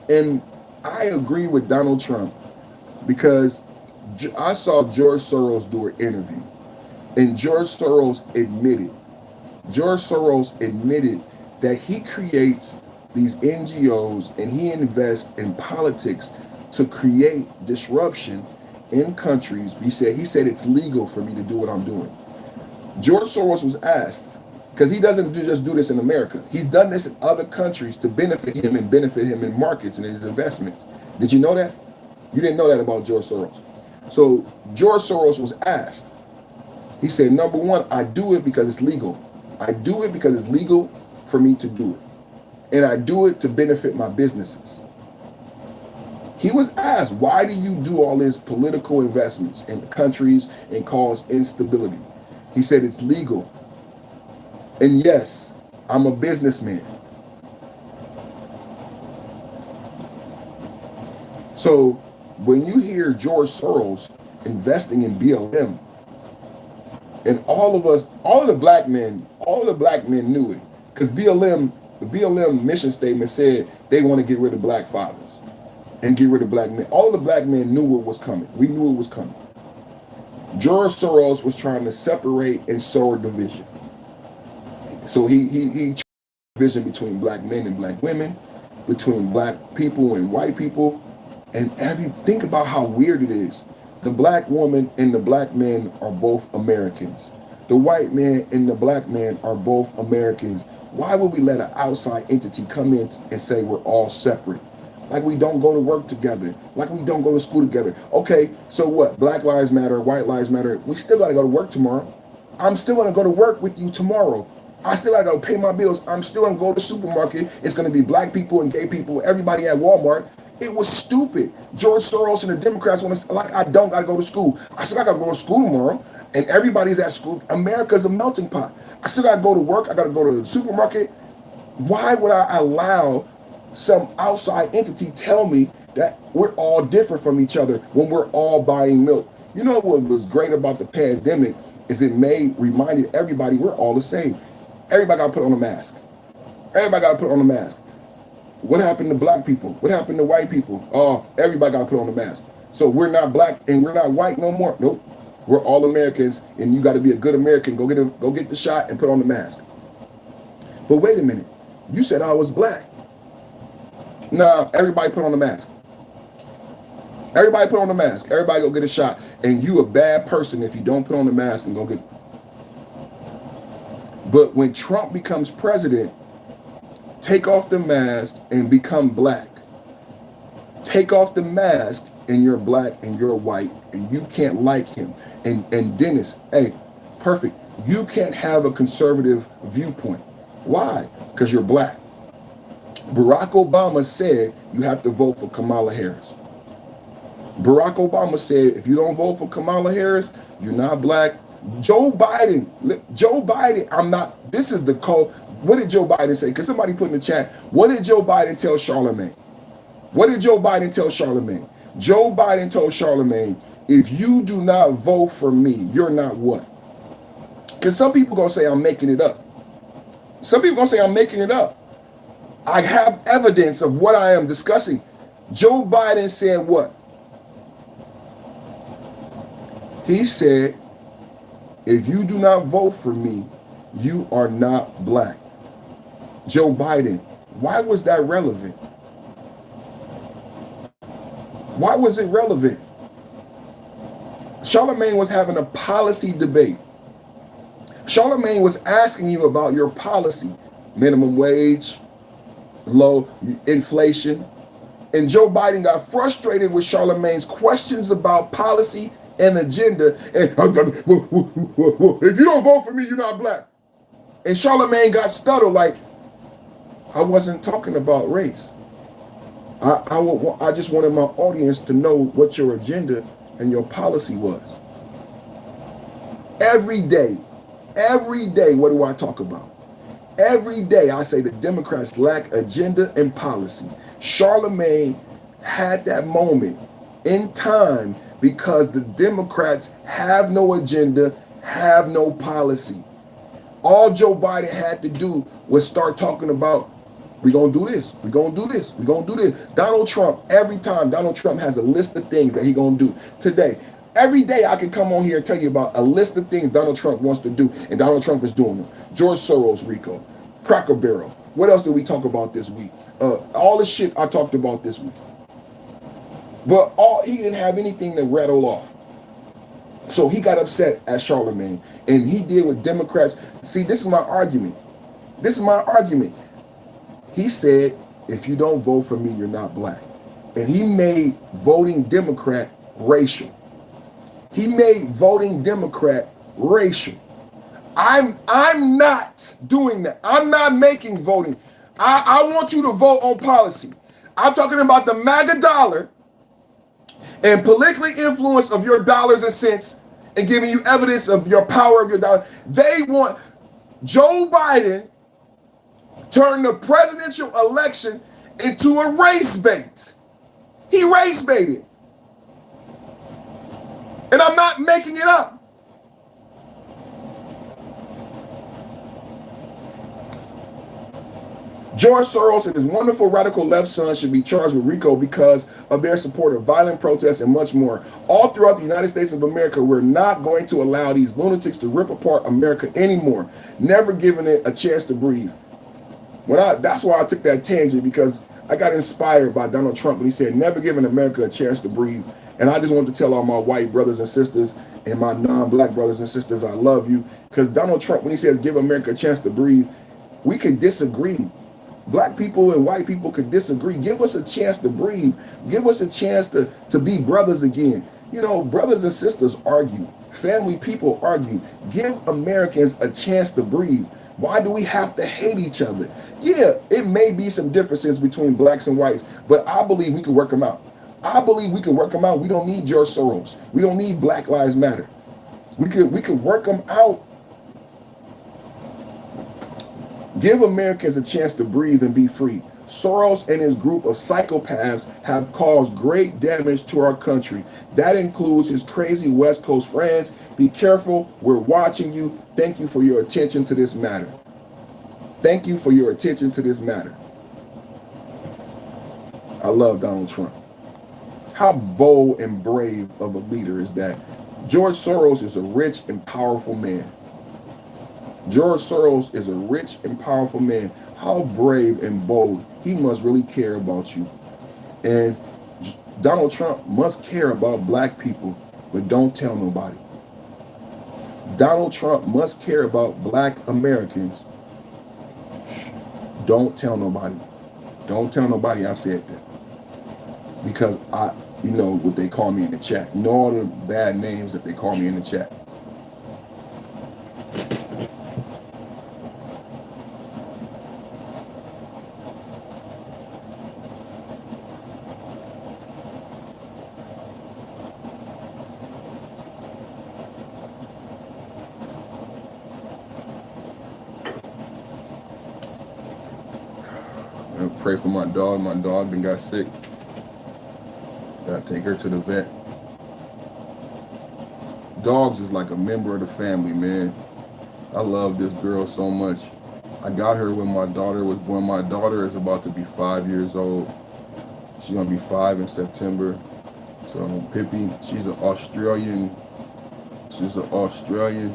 And I agree with Donald Trump because I saw George Soros do an interview. And George Soros admitted that he creates these NGOs and he invests in politics to create disruption in countries. He said it's legal for me to do what I'm doing. George Soros was asked, because he doesn't just do this in America. He's done this in other countries to benefit him and benefit him in markets and in his investments. Did you know that? You didn't know that about George Soros. So George Soros was asked. He said, number one, I do it because it's legal. I do it because it's legal for me to do it. And I do it to benefit my businesses. He was asked, why do you do all these political investments in countries and cause instability? He said, it's legal. And yes, I'm a businessman. So when you hear George Soros investing in BLM, and all of the black men knew it. Because the BLM mission statement said they want to get rid of black fathers and get rid of black men. All of the black men knew it was coming. We knew it was coming. George Soros was trying to separate and sow a division. So he division between black men and black women, between black people and white people, and think about how weird it is. The black woman and the black man are both Americans. The white man and the black man are both Americans. Why would we let an outside entity come in and say we're all separate? Like we don't go to work together. Like we don't go to school together. Okay, so what? Black lives matter, white lives matter. We still got to go to work tomorrow. I'm still going to go to work with you tomorrow. I still got to go pay my bills. I'm still going to go to the supermarket. It's going to be black people and gay people, everybody at Walmart. It was stupid. George Soros and the Democrats want to, like, I don't got to go to school. I still got to go to school tomorrow. And everybody's at school. America's a melting pot. I still got to go to work. I got to go to the supermarket. Why would I allow some outside entity tell me that we're all different from each other when we're all buying milk? You know what was great about the pandemic is it reminded everybody we're all the same. Everybody got to put on a mask. Everybody got to put on a mask. What happened to black people? What happened to white people? Oh, everybody got to put on a mask. So we're not black and we're not white no more. Nope. We're all Americans, and you got to be a good American. Go get the shot and put on the mask. But wait a minute. You said I was black. Nah, everybody put on the mask. Everybody put on the mask. Everybody go get a shot. And you a bad person if you don't put on the mask and go get. But when Trump becomes president, take off the mask and become black. Take off the mask and you're black and you're white and you can't like him. And Dennis, hey, perfect. You can't have a conservative viewpoint. Why? Because you're black. Barack Obama said you have to vote for Kamala Harris. Barack Obama said, if you don't vote for Kamala Harris, you're not black. Joe Biden, I'm not, this is the code. What did Joe Biden say? Because somebody put in the chat, what did Joe Biden tell Charlemagne? What did Joe Biden tell Charlemagne? Joe Biden told Charlemagne, if you do not vote for me, you're not what? Because some people going to say I'm making it up. Some people going to say I'm making it up. I have evidence of what I am discussing. Joe Biden said what? He said, if you do not vote for me, you are not black. Joe Biden, why was that relevant? Why was it relevant? Charlemagne was having a policy debate. Charlemagne was asking you about your policy, minimum wage, low inflation. And Joe Biden got frustrated with Charlemagne's questions about policy and agenda. And if you don't vote for me, you're not black. And Charlemagne got stuttered like, I wasn't talking about race. I just wanted my audience to know what your agenda and your policy was. Every day, what do I talk about? Every day I say the Democrats lack agenda and policy. Charlemagne had that moment in time because the Democrats have no agenda, have no policy. All Joe Biden had to do was start talking about, we're going to do this, we're going to do this, we're going to do this. Donald Trump, every time Donald Trump has a list of things that he's going to do today. Every day I can come on here and tell you about a list of things Donald Trump wants to do, and Donald Trump is doing them. George Soros, Rico, Cracker Barrel. What else did we talk about this week? All the shit I talked about this week. But he didn't have anything to rattle off. So he got upset at Charlemagne, and he did with Democrats. See, this is my argument. This is my argument. He said, if you don't vote for me, you're not black. And he made voting Democrat racial. He made voting Democrat racial. I'm not doing that. I'm not making voting. I want you to vote on policy. I'm talking about the MAGA dollar and politically influence of your dollars and cents and giving you evidence of your power of your dollar. They want Joe Biden turn the presidential election into a race bait. He race baited. And I'm not making it up. George Soros and his wonderful radical left son should be charged with Rico because of their support of violent protests and much more. All throughout the United States of America, we're not going to allow these lunatics to rip apart America anymore, never giving it a chance to breathe. That's why I took that tangent, because I got inspired by Donald Trump when he said, never giving America a chance to breathe. And I just wanted to tell all my white brothers and sisters and my non-black brothers and sisters, I love you. Because Donald Trump, when he says give America a chance to breathe, we can disagree. Black people and white people could disagree. Give us a chance to breathe. Give us a chance to be brothers again. You know, brothers and sisters argue. Family people argue. Give Americans a chance to breathe. Why do we have to hate each other? Yeah, it may be some differences between blacks and whites, but I believe we can work them out. I believe we can work them out. We don't need George Soros. We don't need Black Lives Matter. We could work them out. Give Americans a chance to breathe and be free. Soros and his group of psychopaths have caused great damage to our country. That includes his crazy West Coast friends. Be careful. We're watching you. Thank you for your attention to this matter. Thank you for your attention to this matter. I love Donald Trump. How bold and brave of a leader is that? George Soros is a rich and powerful man. George Soros is a rich and powerful man. How brave and bold. He must really care about you. And Donald Trump must care about black people, but don't tell nobody. Donald Trump must care about black Americans. Don't tell nobody. Don't tell nobody I said that. Because you know what they call me in the chat. You know all the bad names that they call me in the chat. pray for my dog. My dog then got sick. Gotta take her to the vet. Dogs is like a member of the family, man. I love this girl so much. I got her when my daughter was born. My daughter is about to be 5 years old. She's gonna be 5 in September. So Pippi, she's an Australian. She's an Australian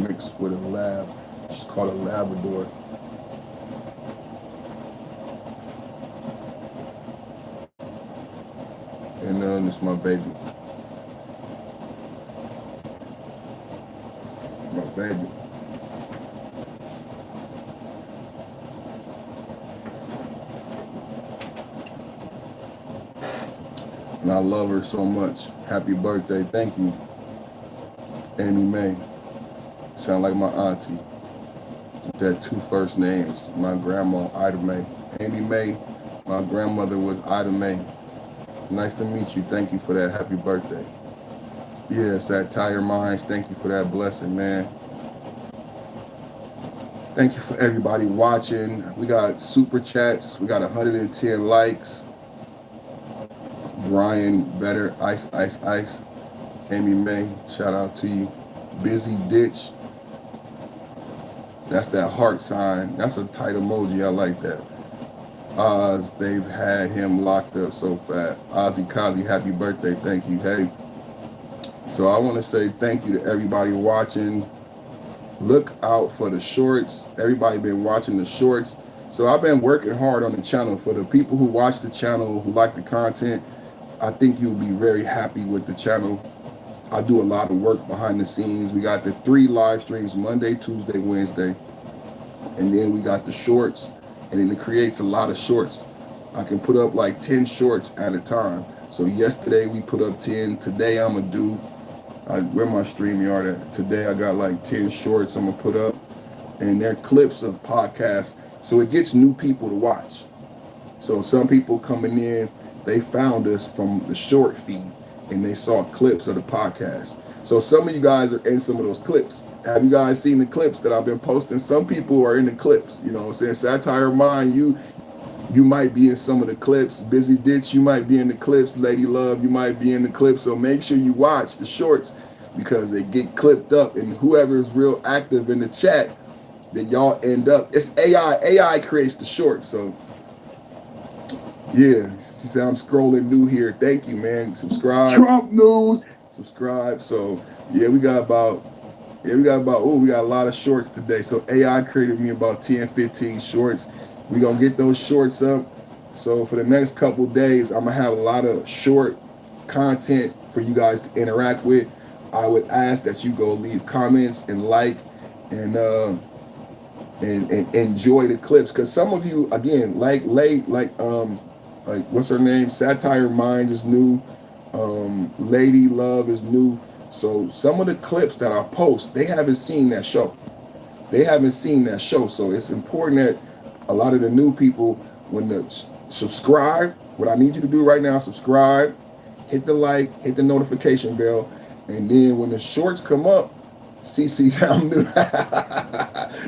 mixed with a lab. She's called a Labrador. And this is my baby. My baby. And I love her so much. Happy birthday. Thank you, Amy May. Sound like my auntie. That 2 first names. My grandma, Ida May. Amy May. My grandmother was Ida May. Nice to meet you. Thank you for that. Happy birthday. Yeah, Satire Minds. Thank you for that blessing, man. Thank you for everybody watching. We got super chats. We got 110 likes. Brian Better, Ice, Ice, Ice. Amy May, shout out to you. Busy Ditch. That's that heart sign. That's a tight emoji. I like that. Oz, they've had him locked up so fast. Ozzy Kazi, happy birthday. Thank you. Hey. So I want to say thank you to everybody watching. Look out for the shorts. Everybody been watching the shorts. So I've been working hard on the channel. For the people who watch the channel, who like the content, I think you'll be very happy with the channel. I do a lot of work behind the scenes. We got the 3 live streams, Monday, Tuesday, Wednesday. And then we got the shorts. And then it creates a lot of shorts. I can put up like 10 shorts at a time. So yesterday we put up 10. Today I'm going to do, where my StreamYard at? Today I got like 10 shorts I'm going to put up. And they're clips of podcasts. So it gets new people to watch. So some people coming in, they found us from the short feed and they saw clips of the podcast. So some of you guys are in some of those clips. Have you guys seen the clips that I've been posting? Some people are in the clips, you know what I'm saying? Satire Mind, you might be in some of the clips. Busy Ditch, you might be in the clips. Lady Love, you might be in the clips. So make sure you watch the shorts because they get clipped up, and whoever is real active in the chat, that y'all end up. It's AI. AI creates the shorts. So yeah, she said I'm scrolling new here. Thank you, man. Subscribe. Trump news. Subscribe. So yeah, we got a lot of shorts today. So AI created me about 10, 15 shorts. We gonna get those shorts up. So for the next couple days, I'm gonna have a lot of short content for you guys to interact with. I would ask that you go leave comments and like and enjoy the clips, because some of you, again, like what's her name? Satire Minds is new. Lady Love is new. So some of the clips that I post, they haven't seen that show. So it's important that a lot of the new people, when the subscribe, what I need you to do right now, subscribe, hit the like, hit the notification bell, and then when the shorts come up, CC, I'm new.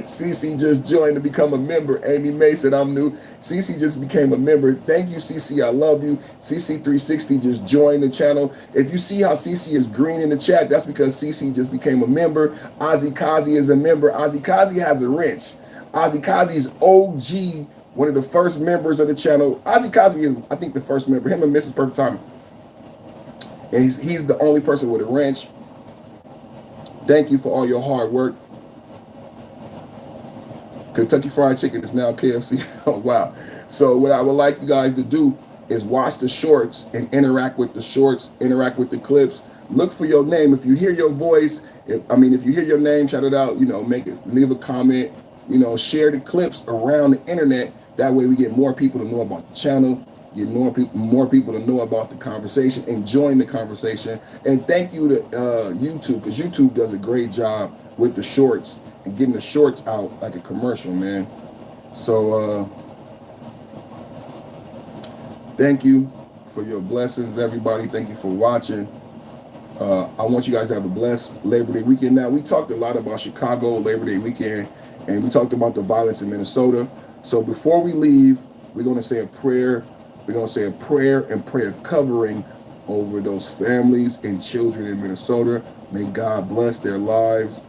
CC just joined to become a member. Amy May said I'm new. CC just became a member. Thank you, CC. I love you. CC360 just joined the channel. If you see how CC is green in the chat, that's because CC just became a member. Ozzy Kazi is a member. Ozzy Kazi has a wrench. Ozzy Kazi is OG, one of the first members of the channel. Ozzy Kazi is, I think, the first member. Him and Mrs. Perfect Timing. And he's the only person with a wrench. Thank you for all your hard work. Kentucky Fried Chicken is now KFC. Oh, wow. So what I would like you guys to do is watch the shorts and interact with the shorts, interact with the clips. Look for your name. If you hear your voice, if you hear your name, shout it out, leave a comment, share the clips around the internet. That way we get more people to know about the channel, get more people to know about the conversation and join the conversation. And thank you to YouTube, because YouTube does a great job with the shorts and getting the shorts out like a commercial, man. So thank you for your blessings, everybody. Thank you for watching. I want you guys to have a blessed Labor Day weekend. Now, we talked a lot about Chicago Labor Day weekend, and we talked about the violence in Minnesota. So before we leave, we're going to say a prayer. We're going to say a prayer and prayer covering over those families and children in Minnesota. May God bless their lives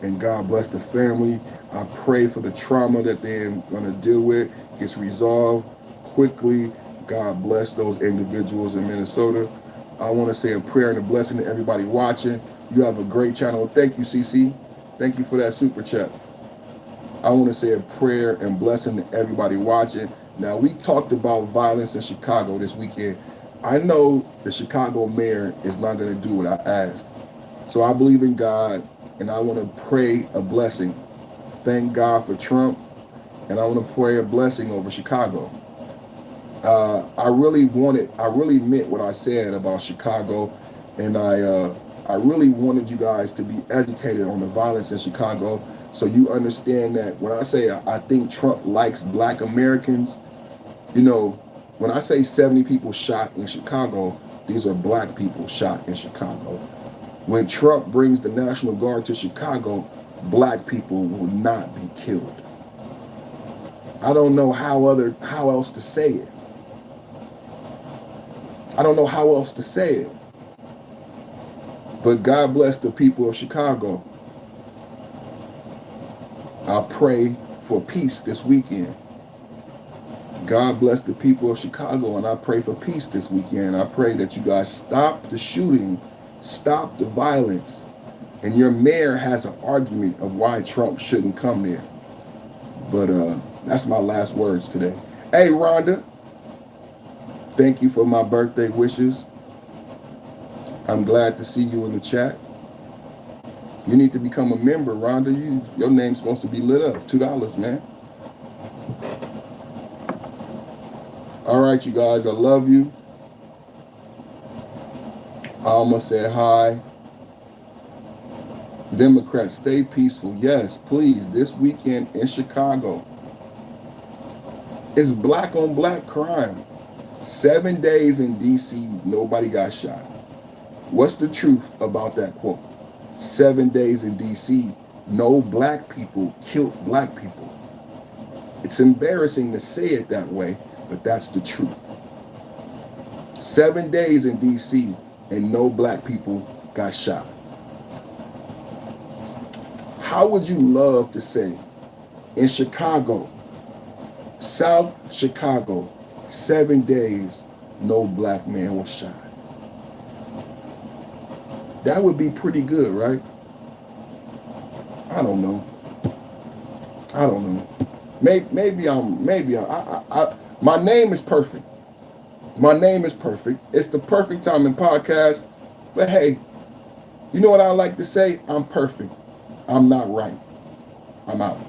and God bless the family. I pray for the trauma that they're going to deal with gets resolved quickly. God bless those individuals in Minnesota. I want to say a prayer and a blessing to everybody watching. You have a great channel. Thank you, CC. Thank you for that super chat. I want to say a prayer and blessing to everybody watching. Now, we talked about violence in Chicago this weekend. I know the Chicago mayor is not going to do what I asked. So I believe in God, and I want to pray a blessing. Thank God for Trump, and I want to pray a blessing over Chicago. I really meant what I said about Chicago, and I really wanted you guys to be educated on the violence in Chicago, so you understand that when I say I think Trump likes Black Americans, you know, when I say 70 people shot in Chicago, these are Black people shot in Chicago. When Trump brings the National Guard to Chicago, Black people will not be killed. I don't know how else to say it. I don't know how else to say it. But God bless the people of Chicago. I pray for peace this weekend. God bless the people of Chicago, and I pray for peace this weekend. I pray that you guys stop the shooting, stop the violence, and your mayor has an argument of why Trump shouldn't come there. But that's my last words today. Hey, Rhonda, thank you for my birthday wishes. I'm glad to see you in the chat. You need to become a member, Rhonda. Your name's supposed to be lit up. $2, man. All right, you guys, I love you. Alma said hi. Democrats, stay peaceful. Yes, please. This weekend in Chicago, it's Black on Black crime. 7 days in D.C., nobody got shot. What's the truth about that quote? 7 days in D.C., no Black people killed Black people. It's embarrassing to say it that way, but that's the truth. 7 days in D.C. and no Black people got shot. How would you love to say in Chicago, South Chicago, 7 days, no Black man was shot? That would be pretty good, right? I don't know. Maybe my name is perfect. My name is perfect. It's the perfect time in podcast. But hey, you know what I like to say? I'm perfect. I'm not right. I'm out.